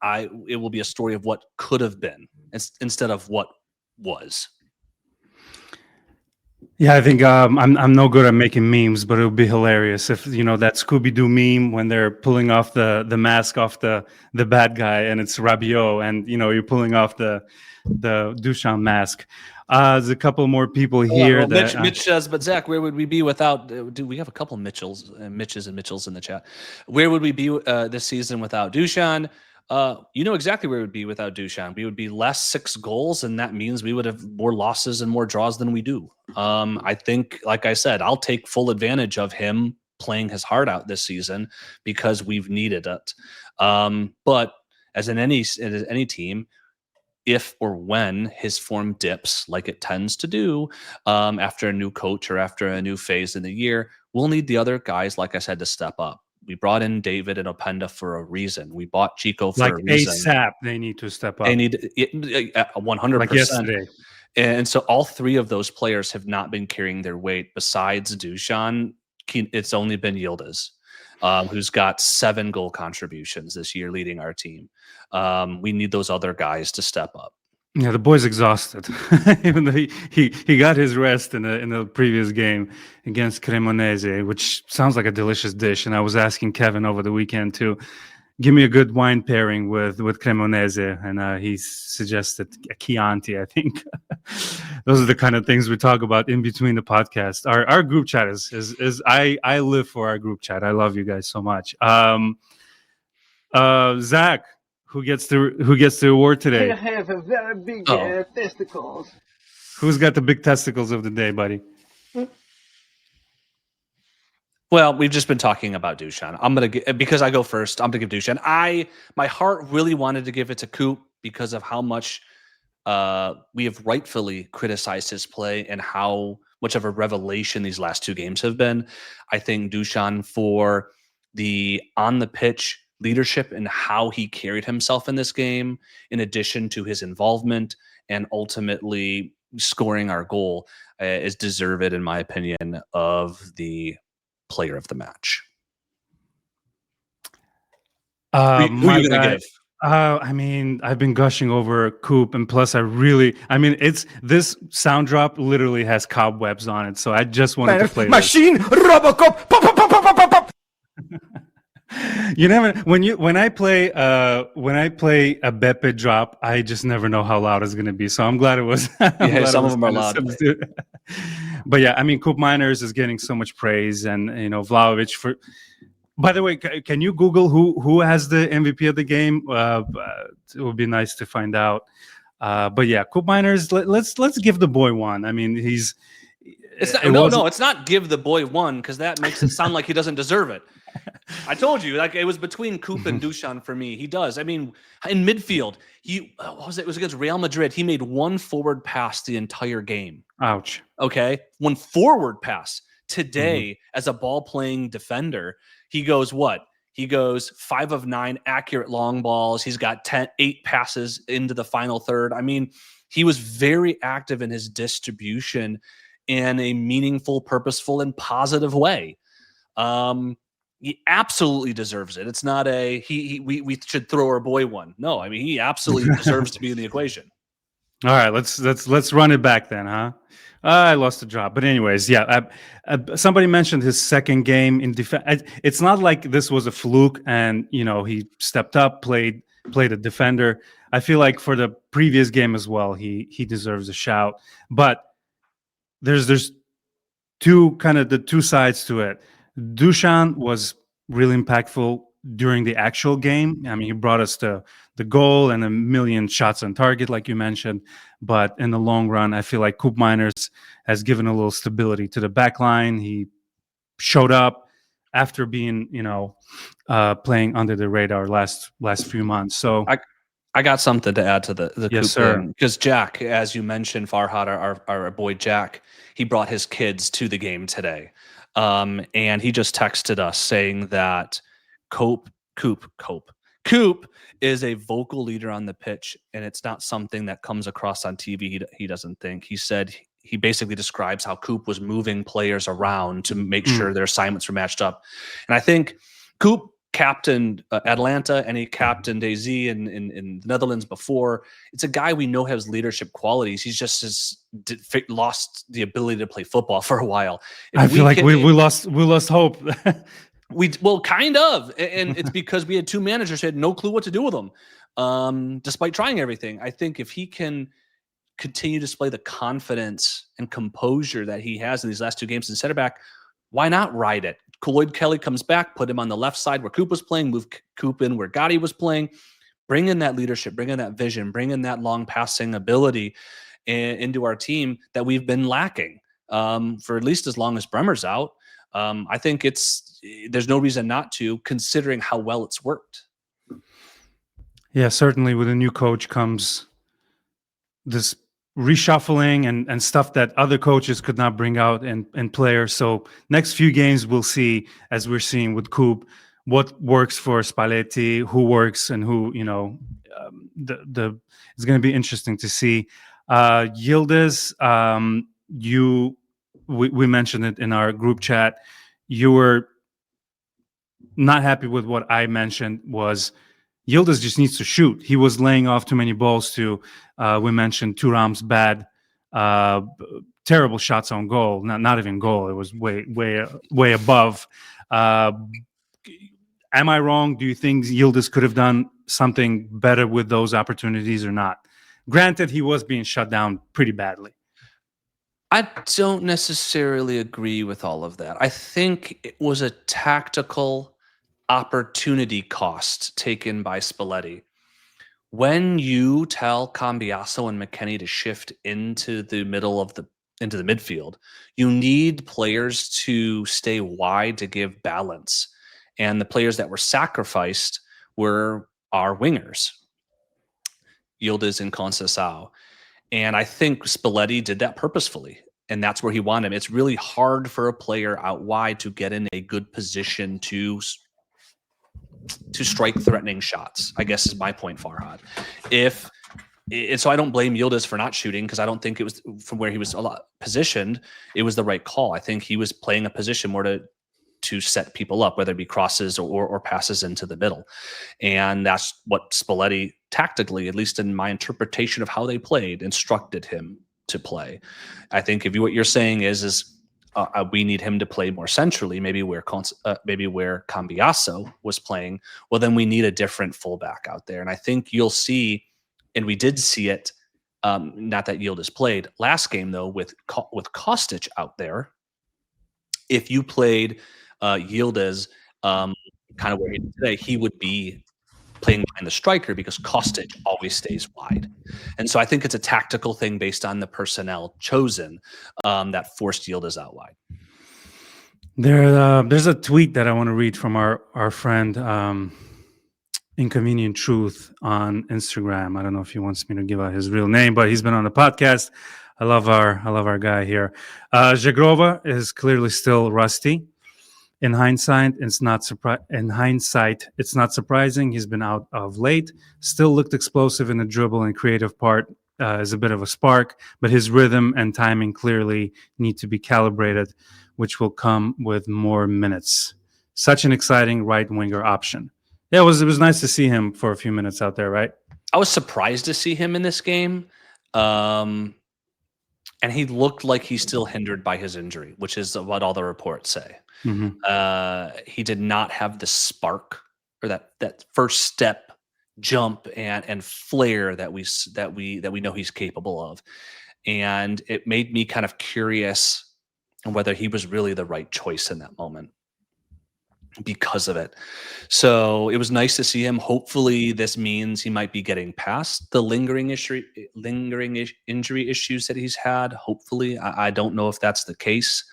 it will be a story of what could have been instead of what was. Yeah, I think I'm no good at making memes, but it would be hilarious if that Scooby-Doo meme when they're pulling off the mask off the bad guy and it's Rabiot, and you're pulling off the Duchamp mask. There's a couple more people here. Mitch says, but Zach, where would we be without? Do we have a couple Mitchells and Mitchells in the chat? Where would we be this season without Duchamp? You know exactly where we would be without Duchamp. We would be less 6 goals, and that means we would have more losses and more draws than we do. I think, like I said, I'll take full advantage of him playing his heart out this season because we've needed it. But as in any team, if or when his form dips, like it tends to do after a new coach or after a new phase in the year, we'll need the other guys, like I said, to step up. We brought in David and Openda for a reason. We bought Chico for a reason. ASAP, they need to step up. They need 100%. Like yesterday. And so all 3 of those players have not been carrying their weight. Besides Duchamp, it's only been Yildiz, who's got 7 goal contributions this year leading our team. We need those other guys to step up. Yeah, the boy's exhausted. Even though he got his rest in the previous game against Cremonese, which sounds like a delicious dish. And I was asking Kevin over the weekend to give me a good wine pairing with Cremonese, and he suggested a Chianti, I think. Those are the kind of things we talk about in between the podcast. Our group chat is I live for our group chat. I love you guys so much. Zach, who gets the award today? I have a very big testicles. Who's got the big testicles of the day, buddy? Well, we've just been talking about Duchamp. I'm gonna because I go first. I'm gonna give Duchamp. My heart really wanted to give it to Coop because of how much we have rightfully criticized his play and how much of a revelation these last 2 games have been. I think Duchamp, for the on the pitch leadership and how he carried himself in this game, in addition to his involvement and ultimately scoring our goal, is deserved, in my opinion, of the player of the match. Who are you going to give? I mean, I've been gushing over Coop, and plus it's this sound drop literally has cobwebs on it, so I just wanted to play Machine, Robocop, pop, pop, pop, pop, pop, pop. You never when I play a Beppe drop, I just never know how loud it's going to be. So I'm glad it was. Some of them are loud. But yeah, I mean, Coop Miners is getting so much praise, and Vlahovic for. By the way, can you Google who has the MVP of the game? It would be nice to find out. But yeah, Coop Miners, let's give the boy one. I mean, it's not give the boy one, because that makes it sound like he doesn't deserve it. I told you, like, it was between Coop and Duchamp for me. He does. I mean, in midfield, it was against Real Madrid. He made 1 forward pass the entire game. Ouch. Okay, 1 forward pass. Today, as a ball-playing defender, he goes what? He goes 5 of 9 accurate long balls. He's got 8 passes into the final third. I mean, he was very active in his distribution in a meaningful, purposeful, and positive way. He absolutely deserves it. It's not we should throw our boy one. No, I mean, he absolutely deserves to be in the equation. All right, let's run it back then, huh? I lost the drop, but anyways, yeah. Somebody mentioned his second game in defense. It's not like this was a fluke, and he stepped up, played a defender. I feel like for the previous game as well, he deserves a shout. But there's the two sides to it. Duchamp was really impactful. during the actual game. I mean, he brought us the goal and a million shots on target, like you mentioned. But in the long run, I feel like Koop Meiners has given a little stability to the back line. He showed up after being, playing under the radar last few months. So I got something to add to the yes, Coop sir. thing, because Jack, as you mentioned, Farhad, our boy Jack, he brought his kids to the game today, and he just texted us saying that Coop is a vocal leader on the pitch, and it's not something that comes across on TV. He doesn't think. He said he basically describes how Coop was moving players around to make sure their assignments were matched up, and I think Coop captained Atlanta, and he captained AZ in the Netherlands before. It's a guy we know has leadership qualities. He's just lost the ability to play football for a while. I feel like we lost hope. Well, kind of, and it's because we had two managers who had no clue what to do with him, despite trying everything. I think if he can continue to display the confidence and composure that he has in these last two games in center back, why not ride it? Lloyd Kelly comes back, put him on the left side where Coop was playing, move Coop in where Gotti was playing, bring in that leadership, bring in that vision, bring in that long passing ability into our team that we've been lacking for at least as long as Bremer's out. I think there's no reason not to, considering how well it's worked. Yeah, certainly with a new coach comes this reshuffling and stuff that other coaches could not bring out in players. So next few games we'll see, as we're seeing with Coop, what works for Spalletti, who works and who, it's going to be interesting to see. Yildiz, we mentioned it in our group chat. You were not happy with what I mentioned was Yildiz just needs to shoot. He was laying off too many balls to, we mentioned Thuram's bad, terrible shots on goal. Not even goal. It was way above. Am I wrong? Do you think Yildiz could have done something better with those opportunities or not? Granted, he was being shut down pretty badly. I don't necessarily agree with all of that. I think it was a tactical opportunity cost taken by Spalletti. When you tell Cambiasso and McKennie to shift into the midfield, you need players to stay wide to give balance. And the players that were sacrificed were our wingers, Yildiz and Conceição. And I think Spalletti did that purposefully, and that's where he wanted him. It's really hard for a player out wide to get in a good position to strike threatening shots, I guess is my point, Farhad. So I don't blame Yildiz for not shooting, because I don't think it was from where he was positioned, it was the right call. I think he was playing a position more to set people up, whether it be crosses or passes into the middle. And that's what Spalletti tactically, at least in my interpretation of how they played, instructed him to play. I think what you're saying is we need him to play more centrally, maybe where Cambiasso was playing. Well, then we need a different fullback out there. And I think you'll see, and we did see it, not that Yildiz played last game, though, with Kostic out there. If you played Yildiz kind of where he is today, he would be playing behind the striker, because Kostic always stays wide. And so I think it's a tactical thing based on the personnel chosen that forced Yildiz out wide. There's a tweet that I want to read from our friend Inconvenient Truth on Instagram. I don't know if he wants me to give out his real name, but he's been on the podcast. I love our guy here. Zagrova is clearly still rusty. In hindsight, it's not surprising. He's been out of late. Still looked explosive in the dribble and creative part. Is a bit of a spark, but his rhythm and timing clearly need to be calibrated, which will come with more minutes. Such an exciting right winger option. Yeah, it was nice to see him for a few minutes out there, right? I was surprised to see him in this game. And he looked like he's still hindered by his injury, which is what all the reports say. Mm-hmm. He did not have the spark or that first step, jump and flair that we know he's capable of, and it made me kind of curious on whether he was really the right choice in that moment. because of it. So it was nice to see him. Hopefully, this means he might be getting past the lingering injury issues that he's had. Hopefully, I don't know if that's the case,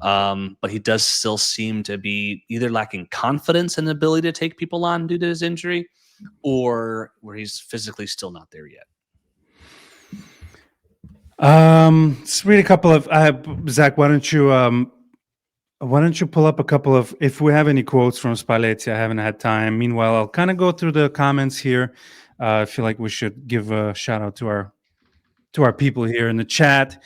but he does still seem to be either lacking confidence and ability to take people on due to his injury, or where he's physically still not there yet. Let's read a couple of Zach. Why don't you pull up a couple of, if we have any quotes from Spalletti? I haven't had time. Meanwhile, I'll kind of go through the comments here. I feel like we should give a shout out to our people here in the chat.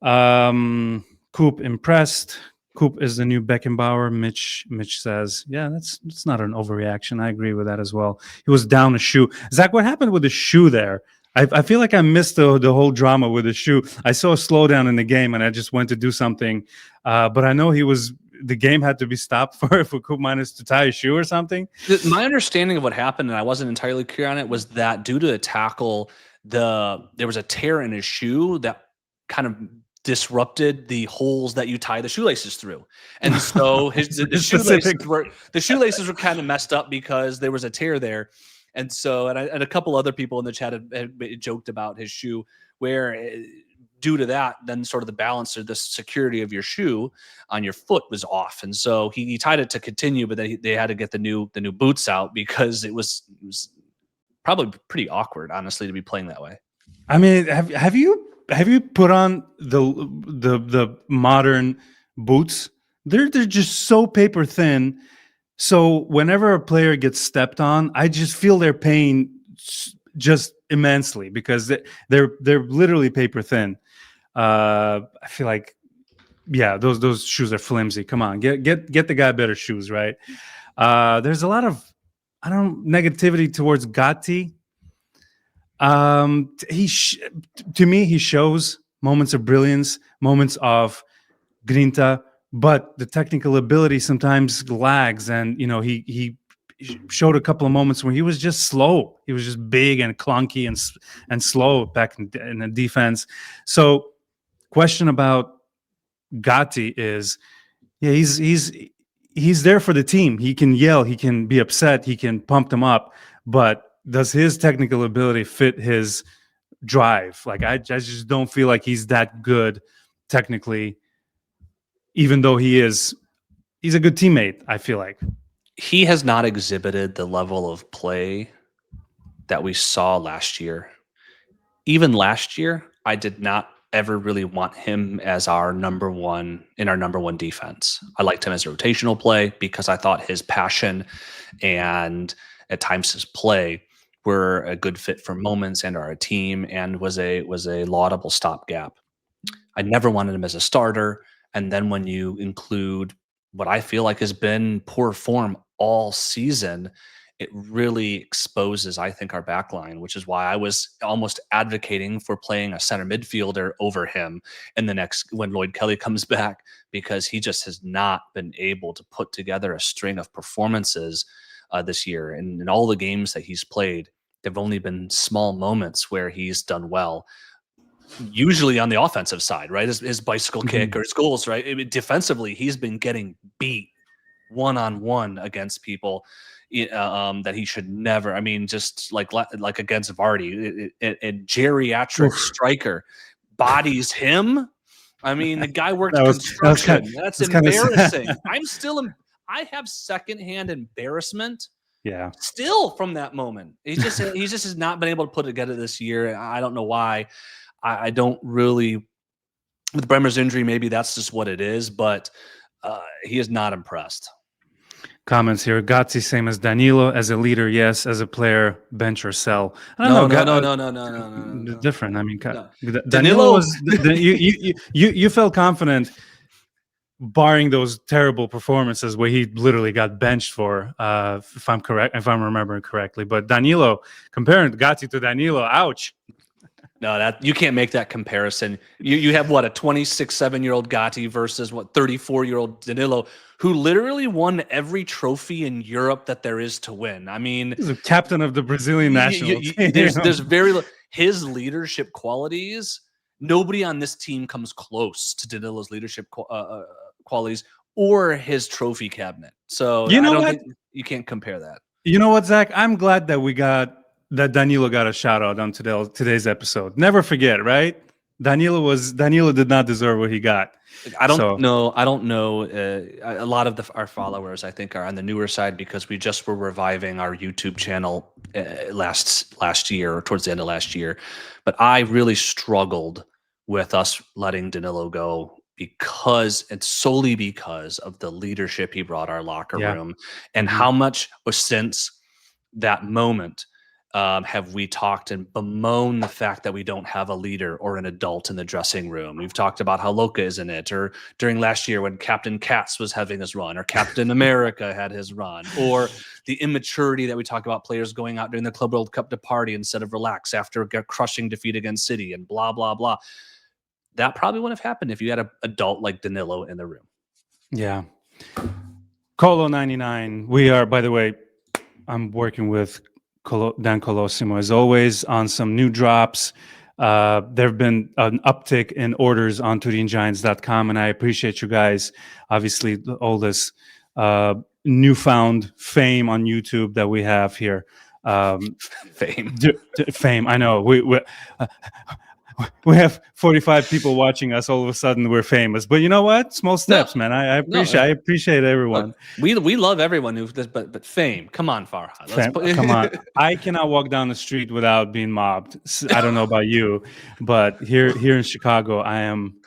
Coop impressed. Coop is the new Beckenbauer. Mitch says, yeah, that's not an overreaction. I agree with that as well. He was down a shoe. Zach, what happened with the shoe there? I feel like I missed the whole drama with the shoe. I saw a slowdown in the game, and I just went to do something. But I know the game had to be stopped for Coop Minus to tie a shoe or something. My understanding of what happened, and I wasn't entirely clear on it, was that due to a tackle, there was a tear in his shoe that kind of disrupted the holes that you tie the shoelaces through, and so the shoelaces were kind of messed up because there was a tear there. And so, and a couple other people in the chat had joked about his shoe, where due to that, then sort of the balance or the security of your shoe on your foot was off. And so he tied it to continue, but then they had to get the new boots out because it was probably pretty awkward, honestly, to be playing that way. I mean, have you put on the modern boots? They're just so paper thin. So whenever a player gets stepped on, I just feel their pain just immensely because they're literally paper thin. I feel like, yeah, those shoes are flimsy. Come on, get the guy better shoes, right? There's a lot of negativity towards Gatti. To me, he shows moments of brilliance, moments of grinta, but the technical ability sometimes lags. And he showed a couple of moments where he was just slow. He was just big and clunky and slow back in the defense. So, question about Gatti is, yeah, he's there for the team. He can yell, he can be upset, he can pump them up, but does his technical ability fit his drive? Like, I just don't feel like he's that good technically, even though he's a good teammate. I feel like he has not exhibited the level of play that we saw last year. Even last year, I did not ever really want him as our number one defense. I liked him as a rotational play because I thought his passion and at times his play were a good fit for moments and our team, and was a laudable stopgap. I never wanted him as a starter. And then when you include what I feel like has been poor form all season, it really exposes, I think, our back line, which is why I was almost advocating for playing a center midfielder over him when Lloyd Kelly comes back, because he just has not been able to put together a string of performances this year. And in all the games that he's played, there've only been small moments where he's done well. Usually on the offensive side, right? His bicycle kick or his goals, right? Defensively, he's been getting beat one-on-one against people that he should never. I mean, just like against Vardy, a geriatric striker bodies him. I mean, the guy worked construction. That's embarrassing. I have secondhand embarrassment. Yeah. Still from that moment. He just has not been able to put it together this year. I don't know why. I don't really, with Bremer's injury, maybe that's just what it is, but he is not impressed. Comments here. Gatti, same as Danilo, as a leader, yes. As a player, bench or sell. No. Different. I mean, No. Danilo was. You felt confident, barring those terrible performances where he literally got benched for. If I'm remembering correctly. But Danilo, comparing Gatti to Danilo, ouch. No, that you can't make that comparison. You have what, a 26-7-year-old Gatti versus 34-year-old Danilo, who literally won every trophy in Europe that there is to win. I mean, he's a captain of the Brazilian national team. There's his leadership qualities. Nobody on this team comes close to Danilo's leadership qualities or his trophy cabinet. So You I know don't what? think you can't compare that. You know what, Zach? I'm glad that Danilo got a shout out on today's episode. Never forget, right? Danilo did not deserve what he got. Like, I don't So know. I don't know. A lot of our followers, I think, are on the newer side because we just were reviving our YouTube channel last year or towards the end of last year. But I really struggled with us letting Danilo go because and solely because of the leadership he brought our locker yeah. room and Mhm. how much was since that moment have we talked and bemoaned the fact that we don't have a leader or an adult in the dressing room. We've talked about how Loka is in it, or during last year when Captain Katz was having his run, or Captain America had his run, or the immaturity that we talk about players going out during the Club World Cup to party instead of relax after a crushing defeat against City and blah, blah, blah. That probably wouldn't have happened if you had an adult like Danilo in the room. Yeah. Colo 99. We are, by the way, I'm working with Dan Colosimo as always on some new drops. There have been an uptick in orders on TurinGiants.com, and I appreciate you guys. Obviously, all this newfound fame on YouTube that we have here. Fame. Fame. I know. We have 45 people watching us. All of a sudden, we're famous. But you know what? Small steps, man. I appreciate everyone. Look, we love everyone who, but fame. Come on, Farhad. Come on. I cannot walk down the street without being mobbed. I don't know about you, but here in Chicago, I am.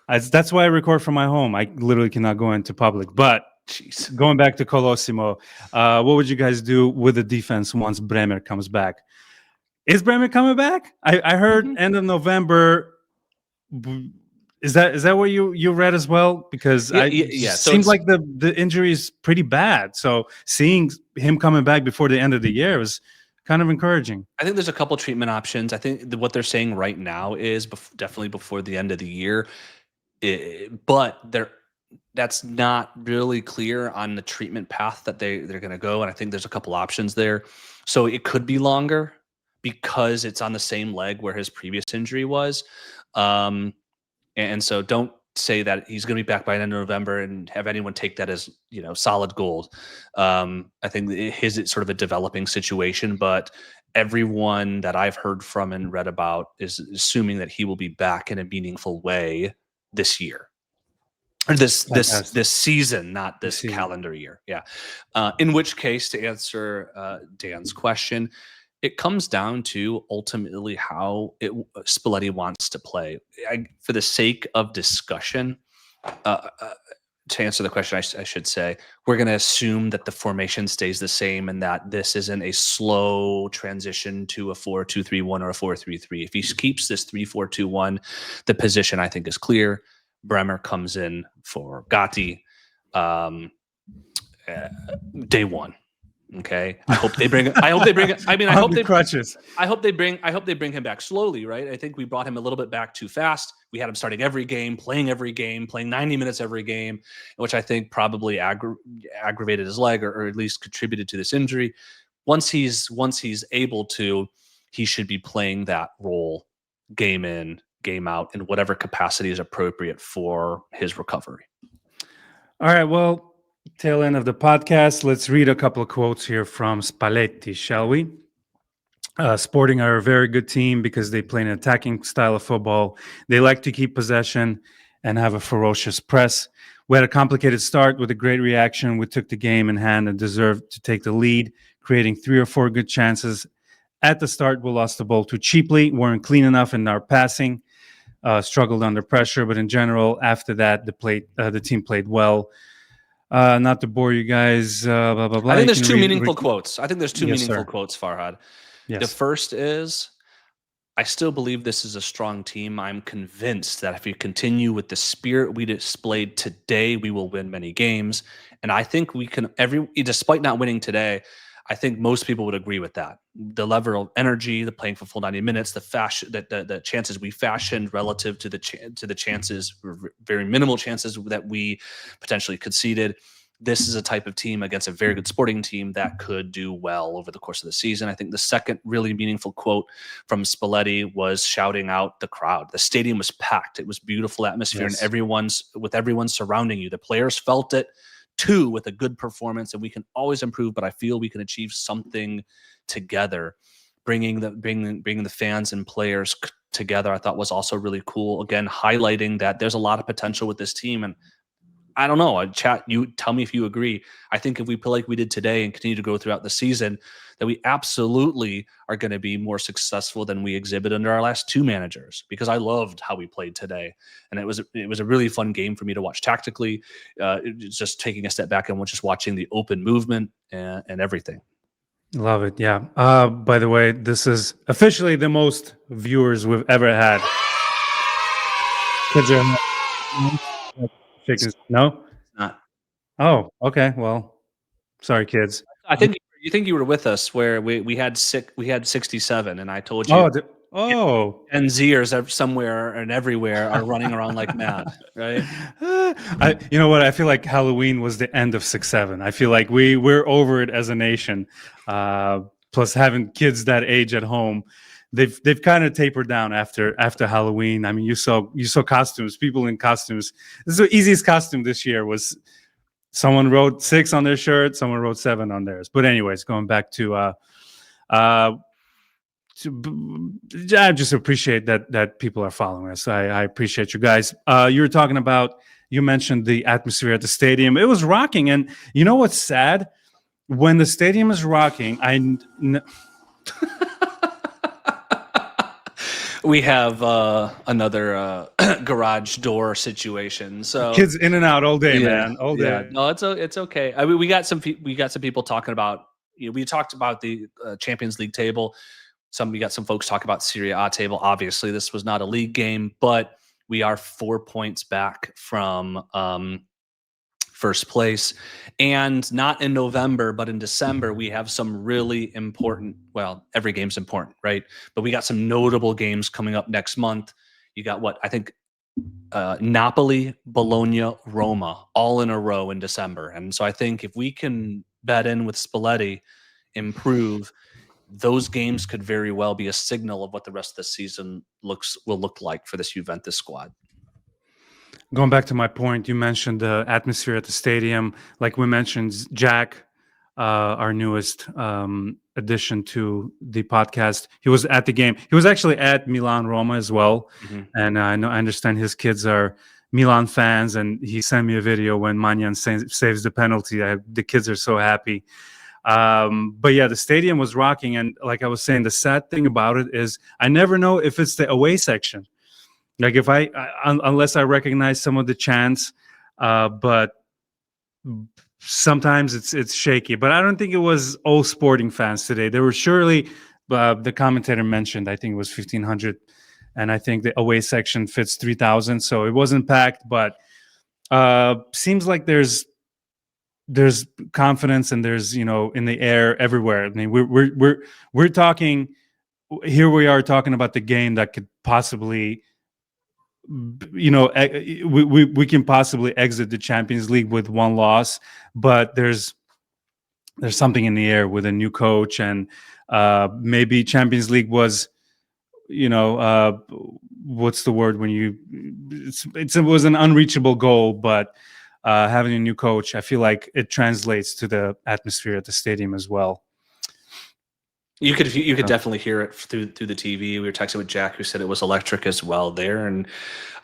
That's why I record from my home. I literally cannot go into public. But Jeez. Going back to Colosimo, what would you guys do with the defense once Bremer comes back? Is Bremer coming back? I heard end of November. Is that what you read as well? Because yeah. So seems like the injury is pretty bad. So seeing him coming back before the end of the year was kind of encouraging. I think there's a couple treatment options. I think what they're saying right now is definitely before the end of the year, but that's not really clear on the treatment path that they're going to go. And I think there's a couple options there. So it could be longer because it's on the same leg where his previous injury was. And so don't say that he's going to be back by the end of November and have anyone take that as, solid gold. I think his is sort of a developing situation, but everyone that I've heard from and read about is assuming that he will be back in a meaningful way this year. Or this season, not this calendar year. Yeah. In which case, to answer Dan's question, it comes down to ultimately how Spalletti wants to play. For the sake of discussion, to answer the question, I should say, we're going to assume that the formation stays the same and that this isn't a slow transition to a 4-2-3-1 or a 4-3-3. If he keeps this 3-4-2-1, the position I think is clear. Bremer comes in for Gatti day one. Okay. I hope they bring. I hope they bring. I mean, I hope they crutches. I hope they bring him back slowly. Right. I think we brought him a little bit back too fast. We had him starting every game, playing 90 minutes every game, which I think probably aggravated his leg or at least contributed to this injury. Once he's able to, he should be playing that role game in, game out in whatever capacity is appropriate for his recovery. All right. Well. Tail end of the podcast. Let's read a couple of quotes here from Spalletti, shall we? Sporting are a very good team because they play an attacking style of football. They like to keep possession and have a ferocious press. We had a complicated start with a great reaction. We took the game in hand and deserved to take the lead, creating 3 or 4 good chances. At the start, we lost the ball too cheaply, weren't clean enough in our passing, struggled under pressure. But in general, after that, the team played well. Not to bore you guys, blah, blah, blah. I think there's two meaningful quotes. I think there's two meaningful quotes, Farhad. Yes. The first is, I still believe this is a strong team. I'm convinced that if we continue with the spirit we displayed today, we will win many games. And I think we can, despite not winning today, I think most people would agree with that. The level of energy, the playing for full 90 minutes, the chances we fashioned relative to the chances, very minimal chances that we potentially conceded. this is a type of team against a very good Sporting team that could do well over the course of the season. I think the second really meaningful quote from Spalletti was shouting out the crowd. The stadium was packed. It was beautiful atmosphere, and everyone surrounding you. The players felt it too with a good performance, and we can always improve, but I feel we can achieve something together. Bringing the fans and players together, I thought was also really cool. Again, highlighting that there's a lot of potential with this team, and I don't know. Chat, you tell me if you agree. I think if we play like we did today and continue to go throughout the season, that we absolutely are going to be more successful than we exhibit under our last two managers. Because I loved how we played today, and it was a really fun game for me to watch tactically. Just taking a step back and just watching the open movement and everything. Love it. Yeah. By the way, this is officially the most viewers we've ever had. Kids are shaking. No? Not. Oh, okay. Well, sorry, kids. I think you were with us where we had 67, and I told you. Gen Zers somewhere and everywhere are running around like mad, right? You know what? I feel like Halloween was the end of 6-7. I feel like we're over it as a nation. Plus, having kids that age at home, they've kind of tapered down after Halloween. I mean, you saw costumes, people in costumes. This is the easiest costume this year was someone wrote 6 on their shirt, someone wrote 7 on theirs. But anyways, going back to I just appreciate that people are following us. I appreciate you guys. You mentioned the atmosphere at the stadium. It was rocking. And you know what's sad? When the stadium is rocking, we have another garage door situation. So kids in and out all day, man, all day. Yeah. No, it's okay. I mean, we got some people talking about. We talked about the Champions League table. We got some folks talk about Serie A table. Obviously, this was not a league game, but we are 4 points back from first place, and not in November, but in December, we have some really important. Well, every game's important, right? But we got some notable games coming up next month. You got what I think Napoli, Bologna, Roma, all in a row in December, and so I think if we can bet in with Spalletti, improve. Those games could very well be a signal of what the rest of the season will look like for this Juventus squad. Going back to my point, you mentioned the atmosphere at the stadium. Like we mentioned, Jack, our newest addition to the podcast, he was at the game. He was actually at Milan-Roma as well. Mm-hmm. And I understand his kids are Milan fans, and he sent me a video when Manyan saves the penalty. The kids are so happy. But yeah, the stadium was rocking, and like I was saying, the sad thing about it is I never know if it's the away section. Like if unless I recognize some of the chants, but sometimes it's shaky. But I don't think it was all Sporting fans today. There were surely the commentator mentioned, I think it was 1,500, and I think the away section fits 3,000, so it wasn't packed. But seems like there's confidence, and there's in the air everywhere. I mean, we're talking here. We are talking about the game that could possibly, we can possibly exit the Champions League with one loss, but there's something in the air with a new coach, and maybe Champions League was, what's the word when it was an unreachable goal, but. Having a new coach, I feel like it translates to the atmosphere at the stadium as well. You could definitely hear it through the TV. We were texting with Jack, who said it was electric as well there, and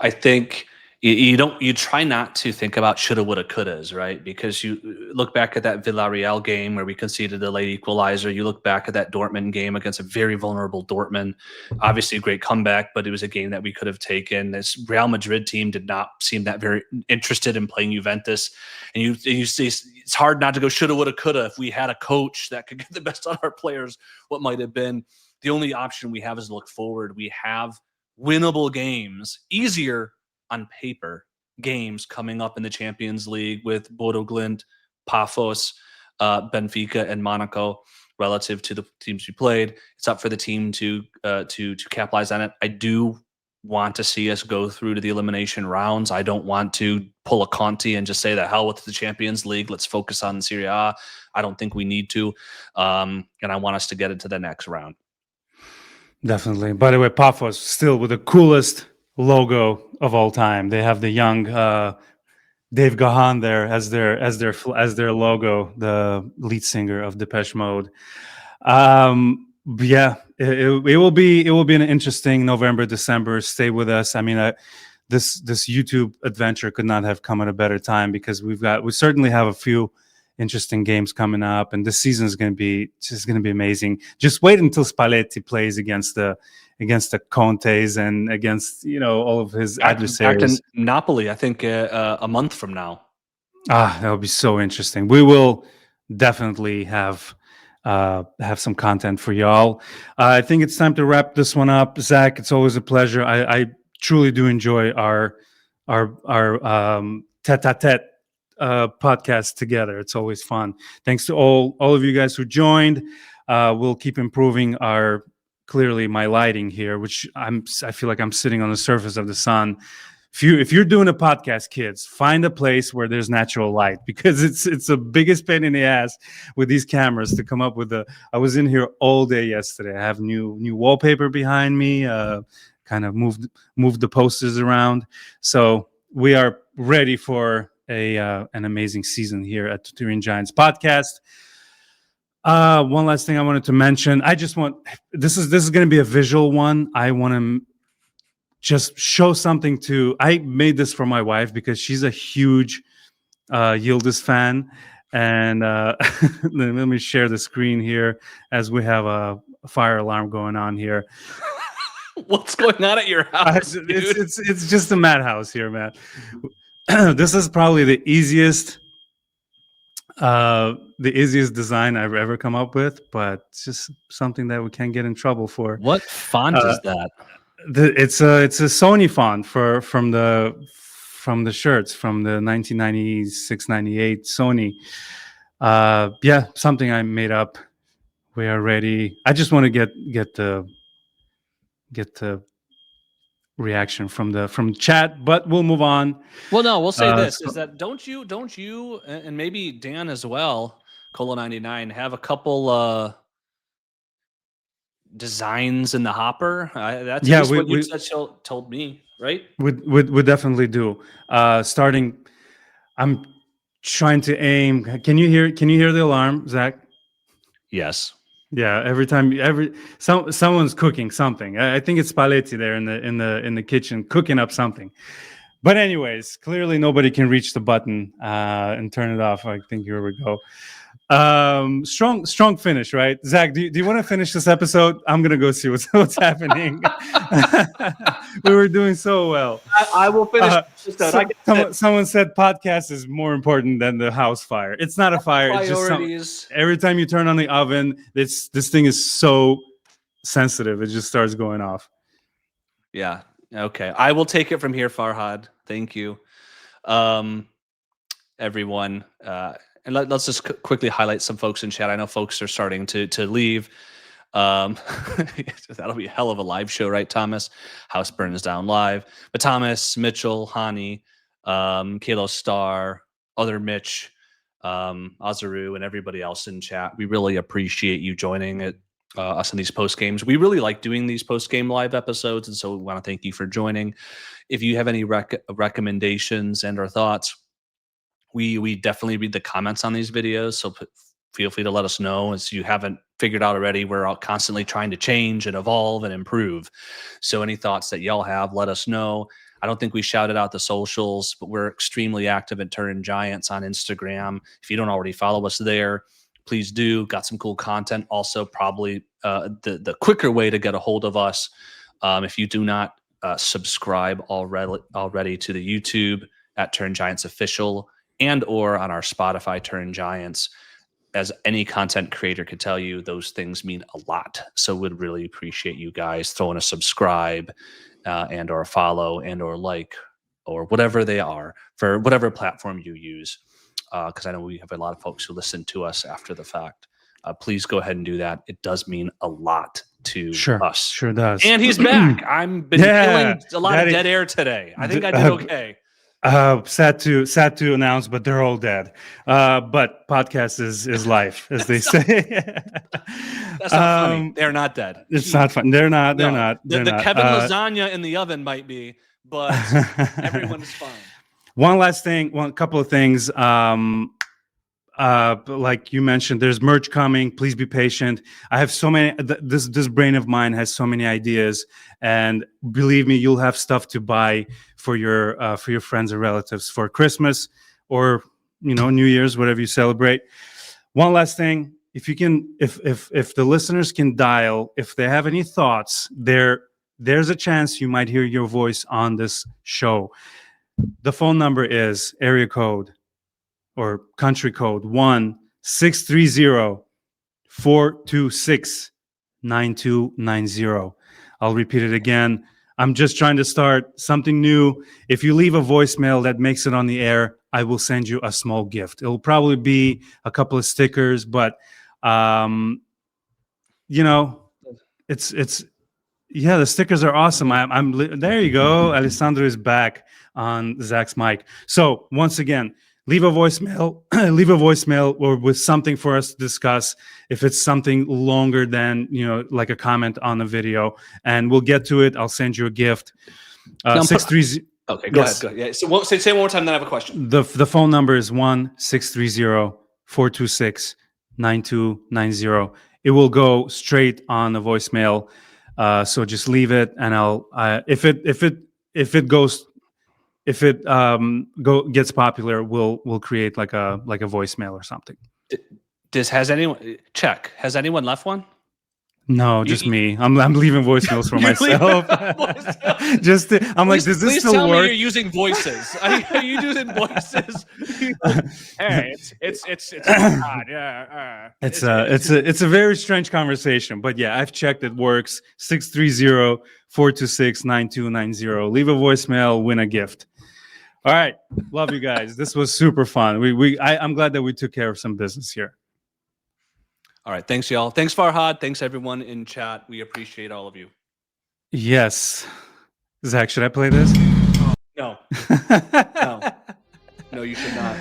I think you try not to think about shoulda, woulda, couldas, right? Because you look back at that Villarreal game where we conceded a late equalizer. You look back at that Dortmund game against a very vulnerable Dortmund. Obviously a great comeback, but it was a game that we could have taken. This Real Madrid team did not seem that very interested in playing Juventus. And you see it's hard not to go shoulda, woulda, coulda. If we had a coach that could get the best out of our players, what might have been? The only option we have is to look forward. We have winnable games, easier on paper games coming up in the Champions League with Bodo Glimt, Paphos, Benfica, and Monaco relative to the teams we played. It's up for the team to capitalize on it. I do want to see us go through to the elimination rounds. I don't want to pull a Conti and just say the hell with the Champions League. Let's focus on Serie A. I don't think we need to. And I want us to get into the next round. Definitely. By the way, Paphos still with the coolest logo of all time. They have the young Dave Gahan there as their logo, the lead singer of Depeche Mode. Yeah, it will be an interesting November, December. Stay with us. I mean, this YouTube adventure could not have come at a better time, because we certainly have a few interesting games coming up, and this season is going to be amazing. Just wait until Spalletti plays against the Contes and against all of his adversaries. Back in Napoli, I think a month from now. That would be so interesting. We will definitely have some content for y'all. I think it's time to wrap this one up. Zach, it's always a pleasure. I truly do enjoy our tete-a-tete podcast together. It's always fun. Thanks to all of you guys who joined. We'll keep improving clearly my lighting here, which I feel like I'm sitting on the surface of the sun. If you're doing a podcast, kids, find a place where there's natural light, because it's the biggest pain in the ass with these cameras to come up with I was in here all day yesterday. I have new wallpaper behind me, kind of moved the posters around. So we are ready for an amazing season here at the Turin Giants podcast. One last thing I wanted to mention. This is going to be a visual one. I want to just show something I made this for my wife because she's a huge Yildiz fan. And let me share the screen here as we have a fire alarm going on here. What's going on at your house, dude? It's just a madhouse here, man. This is probably the easiest design I've ever come up with, but it's just something that we can't get in trouble for. What font is that? It's a Sony font from the shirts from the 1996-98 Sony. Yeah, something I made up. We are ready. I just want to get the reaction from chat, but we'll move on. Well, no, we'll say this is that don't you and maybe Dan as well, Cola 99, have a couple designs in the hopper? That's what you told me, right? We definitely do. Starting, I'm trying to aim. Can you hear the alarm, Zach? Yes. Yeah, every time someone's cooking something. I think it's Spalletti there in the kitchen cooking up something. But anyways, clearly nobody can reach the button and turn it off. I think here we go. Strong finish, right? Zach, do you want to finish this episode? I'm gonna go see what's happening. We were doing so well. I will finish. Someone said podcast is more important than the house fire. It's not a fire. It's just every time you turn on the oven, this thing is so sensitive. It just starts going off. Yeah. Okay. I will take it from here, Farhad. Thank you, everyone. And let's just quickly highlight some folks in chat. I know folks are starting to leave. That'll be a hell of a live show, right, Thomas? House burns down live. But Thomas, Mitchell, Hani, Kalo Star, other Mitch, Azaru, and everybody else in chat, we really appreciate you joining us in these post games. We really like doing these post game live episodes, and so we want to thank you for joining. If you have any recommendations and or thoughts, we definitely read the comments on these videos, so feel free to let us know. As you haven't figured out already, we're all constantly trying to change and evolve and improve. So any thoughts that y'all have, let us know. I don't think we shouted out the socials, but we're extremely active at Turin Giants on Instagram. If you don't already follow us there, please do. Got some cool content. Also, probably the quicker way to get a hold of us, if you do not subscribe already to the YouTube at Turin Giants Official and or on our Spotify Turin Giants. As any content creator could tell you, those things mean a lot. So we'd really appreciate you guys throwing a subscribe and or a follow and or like or whatever they are for whatever platform you use. Because I know we have a lot of folks who listen to us after the fact. Please go ahead and do that. It does mean a lot to Sure, us. sure does. And he's back. I've been Yeah, feeling a lot of that is- dead air today. I think I did okay. Sad to announce, but they're all dead. But podcast is life, as they say. That's not funny. They're not dead. It's not fun. They're not. They're No, not. They're the not. Kevin lasagna in the oven might be, but everyone is fine. One last thing. One couple of things. Like you mentioned, there's merch coming. Please be patient. I have so many. This brain of mine has so many ideas, and believe me, you'll have stuff to buy for your friends or relatives for Christmas or New Year's, whatever you celebrate. One last thing, if you can, if the listeners can dial, if they have any thoughts, there's a chance you might hear your voice on this show. The phone number is area code or country code 1-630-426-9290. I'll repeat it again. I'm just trying to start something new. If you leave a voicemail that makes it on the air, I will send you a small gift. It'll probably be a couple of stickers, but it's the stickers are awesome. There you go. Alessandro is back on Zach's mic. So once again, leave a voicemail or with something for us to discuss. If it's something longer than, like a comment on the video, and we'll get to it. I'll send you a gift. 630. Okay, go ahead. Yeah. So say it one more time, then I have a question. The phone number is 1-630-426-9290. It will go straight on the voicemail. So just leave it, and I'll if it gets popular, we'll create like a voicemail or something. Has anyone left one? No, just me. I'm leaving voicemails for myself. Does this still tell work? Me you're using voices. Are you using voices? Hey, it's hot. Yeah. It's a very strange conversation, but yeah, I've checked. It works. 630-426-9290. Leave a voicemail, win a gift. All right, love you guys. This was super fun. I'm glad that we took care of some business here. All right, thanks y'all. Thanks Farhad. Thanks everyone in chat. We appreciate all of you. Yes, Zach, should I play this? No, no, you should not.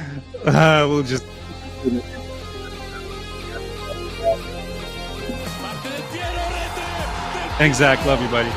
We'll just. Thanks, Zach. Love you, buddy.